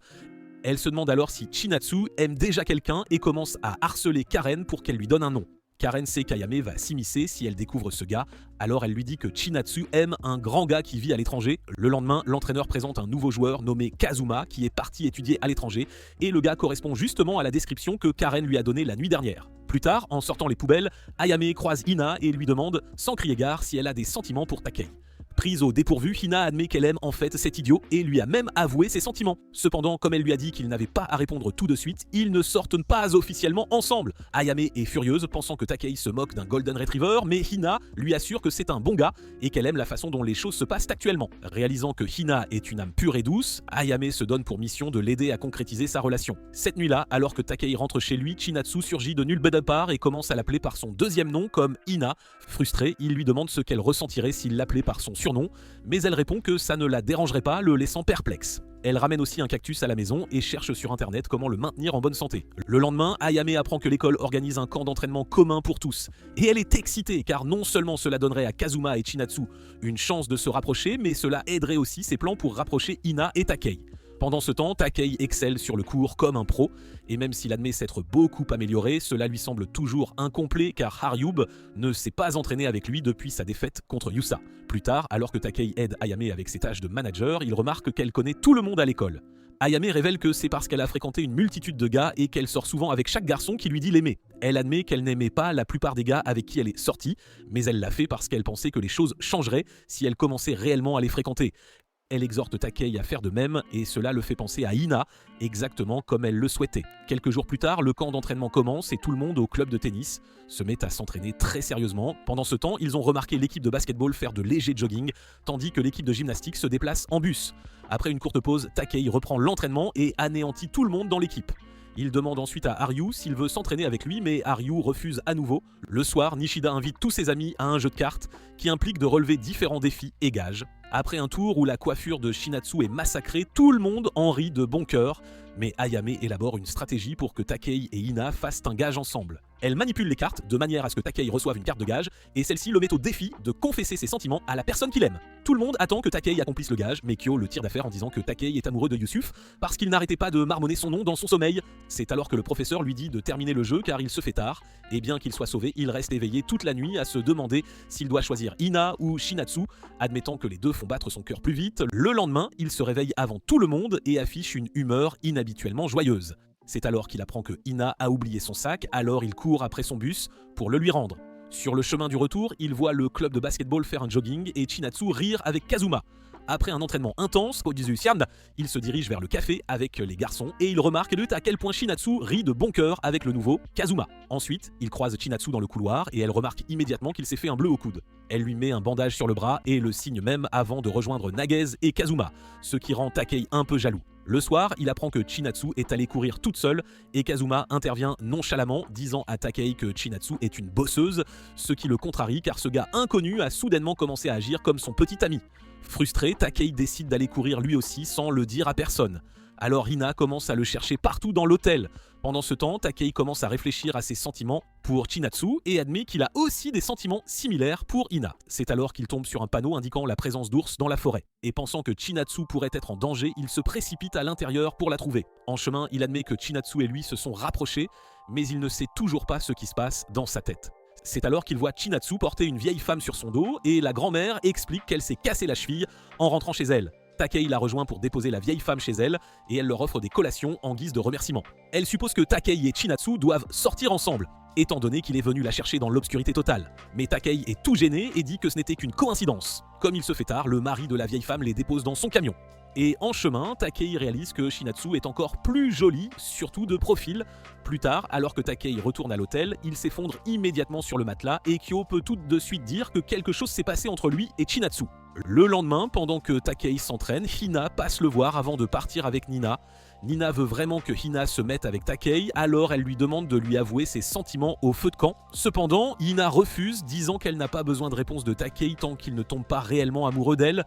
Elle se demande alors si Chinatsu aime déjà quelqu'un et commence à harceler Karen pour qu'elle lui donne un nom. Karen sait qu'Ayame va s'immiscer si elle découvre ce gars, alors elle lui dit que Chinatsu aime un grand gars qui vit à l'étranger. Le lendemain, l'entraîneur présente un nouveau joueur nommé Kazuma qui est parti étudier à l'étranger et le gars correspond justement à la description que Karen lui a donnée la nuit dernière. Plus tard, en sortant les poubelles, Ayame croise Hina et lui demande, sans crier gare, si elle a des sentiments pour Takei. Prise au dépourvu, Hina admet qu'elle aime en fait cet idiot et lui a même avoué ses sentiments. Cependant, comme elle lui a dit qu'il n'avait pas à répondre tout de suite, ils ne sortent pas officiellement ensemble. Ayame est furieuse, pensant que Takei se moque d'un Golden Retriever, mais Hina lui assure que c'est un bon gars et qu'elle aime la façon dont les choses se passent actuellement. Réalisant que Hina est une âme pure et douce, Ayame se donne pour mission de l'aider à concrétiser sa relation. Cette nuit-là, alors que Takei rentre chez lui, Chinatsu surgit de nulle part et commence à l'appeler par son deuxième nom comme Hina. Frustré, il lui demande ce qu'elle ressentirait s'il l'appelait par son surnom, mais elle répond que ça ne la dérangerait pas, le laissant perplexe. Elle ramène aussi un cactus à la maison et cherche sur internet comment le maintenir en bonne santé. Le lendemain, Ayame apprend que l'école organise un camp d'entraînement commun pour tous. Et elle est excitée car non seulement cela donnerait à Kazuma et Chinatsu une chance de se rapprocher, mais cela aiderait aussi ses plans pour rapprocher Hina et Takei. Pendant ce temps, Takei excelle sur le cours comme un pro, et même s'il admet s'être beaucoup amélioré, cela lui semble toujours incomplet car Haryub ne s'est pas entraîné avec lui depuis sa défaite contre Yusa. Plus tard, alors que Takei aide Ayame avec ses tâches de manager, il remarque qu'elle connaît tout le monde à l'école. Ayame révèle que c'est parce qu'elle a fréquenté une multitude de gars et qu'elle sort souvent avec chaque garçon qui lui dit l'aimer. Elle admet qu'elle n'aimait pas la plupart des gars avec qui elle est sortie, mais elle l'a fait parce qu'elle pensait que les choses changeraient si elle commençait réellement à les fréquenter. Elle exhorte Takei à faire de même et cela le fait penser à Hina, exactement comme elle le souhaitait. Quelques jours plus tard, le camp d'entraînement commence et tout le monde au club de tennis se met à s'entraîner très sérieusement. Pendant ce temps, ils ont remarqué l'équipe de basketball faire de léger jogging, tandis que l'équipe de gymnastique se déplace en bus. Après une courte pause, Takei reprend l'entraînement et anéantit tout le monde dans l'équipe. Il demande ensuite à Haryu s'il veut s'entraîner avec lui, mais Haryu refuse à nouveau. Le soir, Nishida invite tous ses amis à un jeu de cartes qui implique de relever différents défis et gages. Après un tour où la coiffure de Chinatsu est massacrée, tout le monde en rit de bon cœur, mais Ayame élabore une stratégie pour que Takei et Hina fassent un gage ensemble. Elle manipule les cartes de manière à ce que Takei reçoive une carte de gage et celle-ci le met au défi de confesser ses sentiments à la personne qu'il aime. Tout le monde attend que Takei accomplisse le gage, mais Kyo le tire d'affaire en disant que Takei est amoureux de Yusuf parce qu'il n'arrêtait pas de marmonner son nom dans son sommeil. C'est alors que le professeur lui dit de terminer le jeu car il se fait tard, et bien qu'il soit sauvé, il reste éveillé toute la nuit à se demander s'il doit choisir Hina ou Shinatsu, admettant que les deux font battre son cœur plus vite. Le lendemain, il se réveille avant tout le monde et affiche une humeur inhabituellement joyeuse. C'est alors qu'il apprend que Hina a oublié son sac, alors il court après son bus pour le lui rendre. Sur le chemin du retour, il voit le club de basketball faire un jogging et Chinatsu rire avec Kazuma. Après un entraînement intense, il se dirige vers le café avec les garçons et il remarque à quel point Chinatsu rit de bon cœur avec le nouveau Kazuma. Ensuite, il croise Chinatsu dans le couloir et elle remarque immédiatement qu'il s'est fait un bleu au coude. Elle lui met un bandage sur le bras et le signe même avant de rejoindre Nagase et Kazuma, ce qui rend Takei un peu jaloux. Le soir, il apprend que Chinatsu est allée courir toute seule et Kazuma intervient nonchalamment, disant à Takei que Chinatsu est une bosseuse, ce qui le contrarie car ce gars inconnu a soudainement commencé à agir comme son petit ami. Frustré, Takei décide d'aller courir lui aussi sans le dire à personne. Alors Hina commence à le chercher partout dans l'hôtel. Pendant ce temps, Takei commence à réfléchir à ses sentiments pour Chinatsu et admet qu'il a aussi des sentiments similaires pour Hina. C'est alors qu'il tombe sur un panneau indiquant la présence d'ours dans la forêt. Et pensant que Chinatsu pourrait être en danger, il se précipite à l'intérieur pour la trouver. En chemin, il admet que Chinatsu et lui se sont rapprochés, mais il ne sait toujours pas ce qui se passe dans sa tête. C'est alors qu'il voit Chinatsu porter une vieille femme sur son dos et la grand-mère explique qu'elle s'est cassé la cheville en rentrant chez elle. Takei la rejoint pour déposer la vieille femme chez elle et elle leur offre des collations en guise de remerciement. Elle suppose que Takei et Chinatsu doivent sortir ensemble, étant donné qu'il est venu la chercher dans l'obscurité totale. Mais Takei est tout gêné et dit que ce n'était qu'une coïncidence. Comme il se fait tard, le mari de la vieille femme les dépose dans son camion. Et en chemin, Takei réalise que Chinatsu est encore plus jolie, surtout de profil. Plus tard, alors que Takei retourne à l'hôtel, il s'effondre immédiatement sur le matelas et Kyo peut tout de suite dire que quelque chose s'est passé entre lui et Chinatsu. Le lendemain, pendant que Takei s'entraîne, Hina passe le voir avant de partir avec Nina. Nina veut vraiment que Hina se mette avec Takei, alors elle lui demande de lui avouer ses sentiments au feu de camp. Cependant, Hina refuse, disant qu'elle n'a pas besoin de réponse de Takei tant qu'il ne tombe pas réellement amoureux d'elle.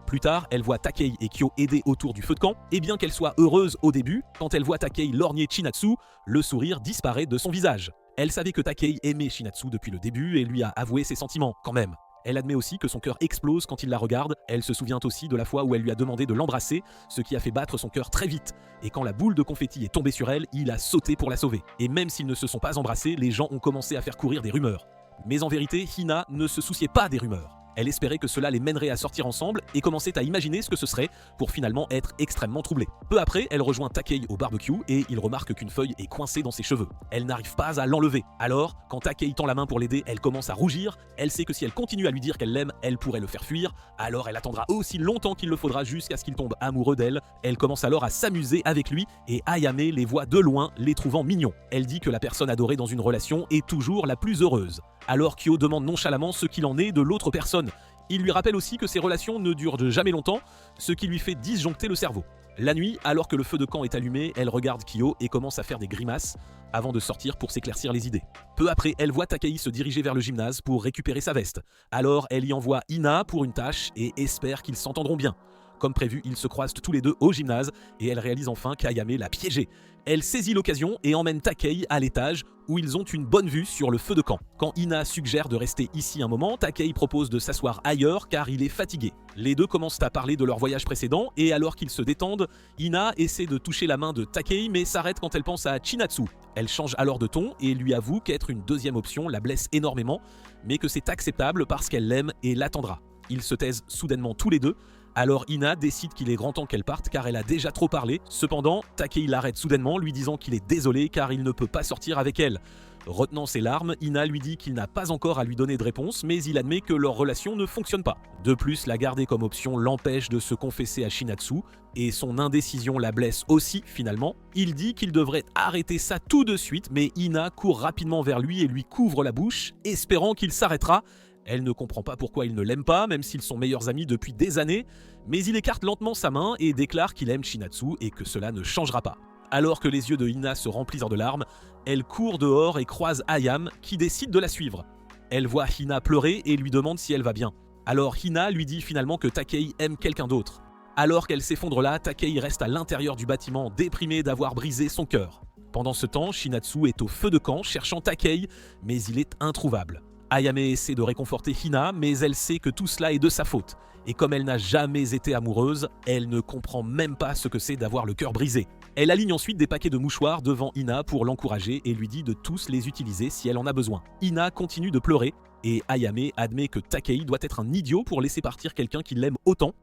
Plus tard, elle voit Takei et Kyo aider autour du feu de camp, et bien qu'elle soit heureuse au début, quand elle voit Takei lorgner Chinatsu, le sourire disparaît de son visage. Elle savait que Takei aimait Chinatsu depuis le début et lui a avoué ses sentiments, quand même. Elle admet aussi que son cœur explose quand il la regarde, elle se souvient aussi de la fois où elle lui a demandé de l'embrasser, ce qui a fait battre son cœur très vite. Et quand la boule de confetti est tombée sur elle, il a sauté pour la sauver. Et même s'ils ne se sont pas embrassés, les gens ont commencé à faire courir des rumeurs. Mais en vérité, Hina ne se souciait pas des rumeurs. Elle espérait que cela les mènerait à sortir ensemble et commençait à imaginer ce que ce serait pour finalement être extrêmement troublée. Peu après, elle rejoint Takei au barbecue et il remarque qu'une feuille est coincée dans ses cheveux. Elle n'arrive pas à l'enlever. Alors, quand Takei tend la main pour l'aider, elle commence à rougir. Elle sait que si elle continue à lui dire qu'elle l'aime, elle pourrait le faire fuir. Alors elle attendra aussi longtemps qu'il le faudra jusqu'à ce qu'il tombe amoureux d'elle. Elle commence alors à s'amuser avec lui et Ayame les voit de loin, les trouvant mignons. Elle dit que la personne adorée dans une relation est toujours la plus heureuse. Alors Kyo demande nonchalamment ce qu'il en est de l'autre personne. Il lui rappelle aussi que ces relations ne durent jamais longtemps, ce qui lui fait disjoncter le cerveau. La nuit, alors que le feu de camp est allumé, elle regarde Kyo et commence à faire des grimaces avant de sortir pour s'éclaircir les idées. Peu après, elle voit Takei se diriger vers le gymnase pour récupérer sa veste. Alors elle y envoie Hina pour une tâche et espère qu'ils s'entendront bien. Comme prévu, ils se croisent tous les deux au gymnase et elle réalise enfin qu'Ayame l'a piégée. Elle saisit l'occasion et emmène Takei à l'étage où ils ont une bonne vue sur le feu de camp. Quand Hina suggère de rester ici un moment, Takei propose de s'asseoir ailleurs car il est fatigué. Les deux commencent à parler de leur voyage précédent et alors qu'ils se détendent, Hina essaie de toucher la main de Takei mais s'arrête quand elle pense à Chinatsu. Elle change alors de ton et lui avoue qu'être une deuxième option la blesse énormément, mais que c'est acceptable parce qu'elle l'aime et l'attendra. Ils se taisent soudainement tous les deux. Alors Hina décide qu'il est grand temps qu'elle parte car elle a déjà trop parlé. Cependant, Takei l'arrête soudainement, lui disant qu'il est désolé car il ne peut pas sortir avec elle. Retenant ses larmes, Hina lui dit qu'il n'a pas encore à lui donner de réponse, mais il admet que leur relation ne fonctionne pas. De plus, la garder comme option l'empêche de se confesser à Chinatsu, et son indécision la blesse aussi finalement. Il dit qu'il devrait arrêter ça tout de suite, mais Hina court rapidement vers lui et lui couvre la bouche, espérant qu'il s'arrêtera. Elle ne comprend pas pourquoi il ne l'aime pas, même s'ils sont meilleurs amis depuis des années, mais il écarte lentement sa main et déclare qu'il aime Chinatsu et que cela ne changera pas. Alors que les yeux de Hina se remplissent de larmes, elle court dehors et croise Ayame qui décide de la suivre. Elle voit Hina pleurer et lui demande si elle va bien. Alors Hina lui dit finalement que Takei aime quelqu'un d'autre. Alors qu'elle s'effondre là, Takei reste à l'intérieur du bâtiment déprimé d'avoir brisé son cœur. Pendant ce temps, Shinatsu est au feu de camp cherchant Takei, mais il est introuvable. Ayame essaie de réconforter Hina, mais elle sait que tout cela est de sa faute. Et comme elle n'a jamais été amoureuse, elle ne comprend même pas ce que c'est d'avoir le cœur brisé. Elle aligne ensuite des paquets de mouchoirs devant Hina pour l'encourager et lui dit de tous les utiliser si elle en a besoin. Hina continue de pleurer et Ayame admet que Takei doit être un idiot pour laisser partir quelqu'un qui l'aime autant.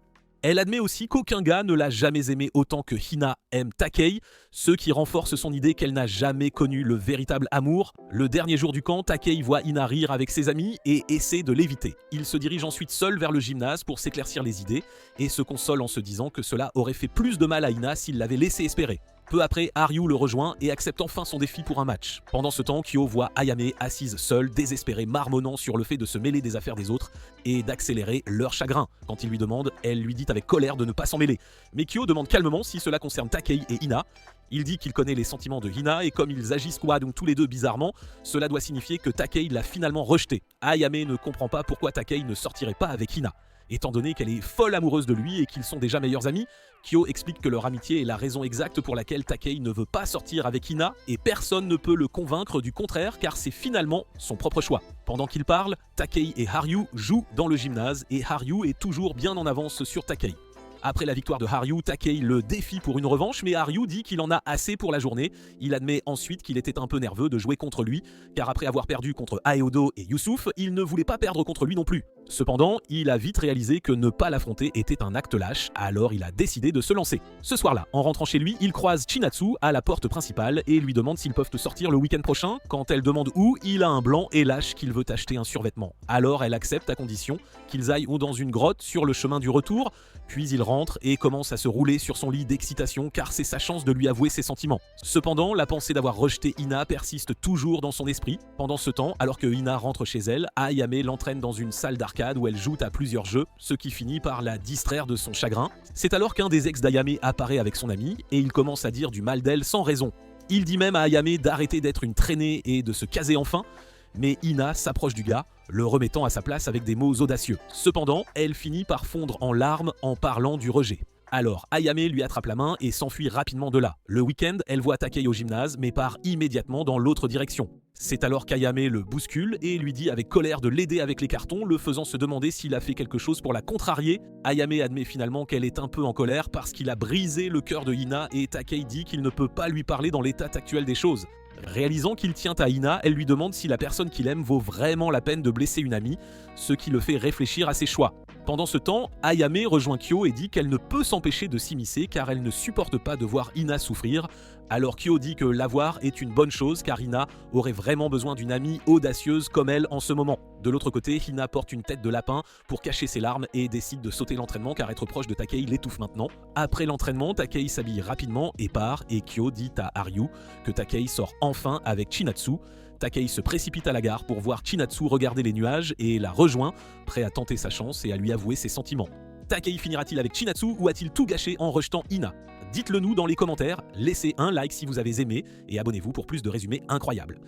Elle admet aussi qu'aucun gars ne l'a jamais aimé autant que Hina aime Takei, ce qui renforce son idée qu'elle n'a jamais connu le véritable amour. Le dernier jour du camp, Takei voit Hina rire avec ses amis et essaie de l'éviter. Il se dirige ensuite seul vers le gymnase pour s'éclaircir les idées et se console en se disant que cela aurait fait plus de mal à Hina s'il l'avait laissé espérer. Peu après, Haryu le rejoint et accepte enfin son défi pour un match. Pendant ce temps, Kyo voit Ayame assise seule, désespérée, marmonnant sur le fait de se mêler des affaires des autres et d'accélérer leur chagrin. Quand il lui demande, elle lui dit avec colère de ne pas s'en mêler. Mais Kyo demande calmement si cela concerne Takei et Hina. Il dit qu'il connaît les sentiments de Hina et comme ils agissent donc tous les deux bizarrement, cela doit signifier que Takei l'a finalement rejeté. Ayame ne comprend pas pourquoi Takei ne sortirait pas avec Hina. Étant donné qu'elle est folle amoureuse de lui et qu'ils sont déjà meilleurs amis, Kyo explique que leur amitié est la raison exacte pour laquelle Takei ne veut pas sortir avec Hina et personne ne peut le convaincre du contraire car c'est finalement son propre choix. Pendant qu'ils parlent, Takei et Haryu jouent dans le gymnase et Haryu est toujours bien en avance sur Takei. Après la victoire de Haryu, Takei le défie pour une revanche, mais Haryu dit qu'il en a assez pour la journée. Il admet ensuite qu'il était un peu nerveux de jouer contre lui, car après avoir perdu contre Aeodo et Yusuf, il ne voulait pas perdre contre lui non plus. Cependant, il a vite réalisé que ne pas l'affronter était un acte lâche, alors il a décidé de se lancer. Ce soir-là, en rentrant chez lui, il croise Chinatsu à la porte principale et lui demande s'ils peuvent sortir le week-end prochain. Quand elle demande où, il a un blanc et lâche qu'il veut acheter un survêtement. Alors elle accepte à condition qu'ils aillent ou dans une grotte sur le chemin du retour, puis il rentre et commence à se rouler sur son lit d'excitation car c'est sa chance de lui avouer ses sentiments. Cependant, la pensée d'avoir rejeté Hina persiste toujours dans son esprit. Pendant ce temps, alors que Hina rentre chez elle, Ayame l'entraîne dans une salle d'arcade où elle joue à plusieurs jeux, ce qui finit par la distraire de son chagrin. C'est alors qu'un des ex d'Ayame apparaît avec son ami et il commence à dire du mal d'elle sans raison. Il dit même à Ayame d'arrêter d'être une traînée et de se caser enfin, mais Hina s'approche du gars, le remettant à sa place avec des mots audacieux. Cependant, elle finit par fondre en larmes en parlant du rejet. Alors, Ayame lui attrape la main et s'enfuit rapidement de là. Le week-end, elle voit Takei au gymnase, mais part immédiatement dans l'autre direction. C'est alors qu'Ayame le bouscule et lui dit avec colère de l'aider avec les cartons, le faisant se demander s'il a fait quelque chose pour la contrarier. Ayame admet finalement qu'elle est un peu en colère parce qu'il a brisé le cœur de Hina et Takei dit qu'il ne peut pas lui parler dans l'état actuel des choses. Réalisant qu'il tient à Hina, elle lui demande si la personne qu'il aime vaut vraiment la peine de blesser une amie, ce qui le fait réfléchir à ses choix. Pendant ce temps, Ayame rejoint Kyo et dit qu'elle ne peut s'empêcher de s'immiscer car elle ne supporte pas de voir Hina souffrir. Alors Kyo dit que l'avoir est une bonne chose car Hina aurait vraiment besoin d'une amie audacieuse comme elle en ce moment. De l'autre côté, Hina porte une tête de lapin pour cacher ses larmes et décide de sauter l'entraînement car être proche de Takei l'étouffe maintenant. Après l'entraînement, Takei s'habille rapidement et part et Kyo dit à Haryu que Takei sort enfin avec Chinatsu. Takei se précipite à la gare pour voir Chinatsu regarder les nuages et la rejoint, prêt à tenter sa chance et à lui avouer ses sentiments. Takei finira-t-il avec Chinatsu ou a-t-il tout gâché en rejetant Hina? Dites-le nous dans les commentaires, laissez un like si vous avez aimé et abonnez-vous pour plus de résumés incroyables.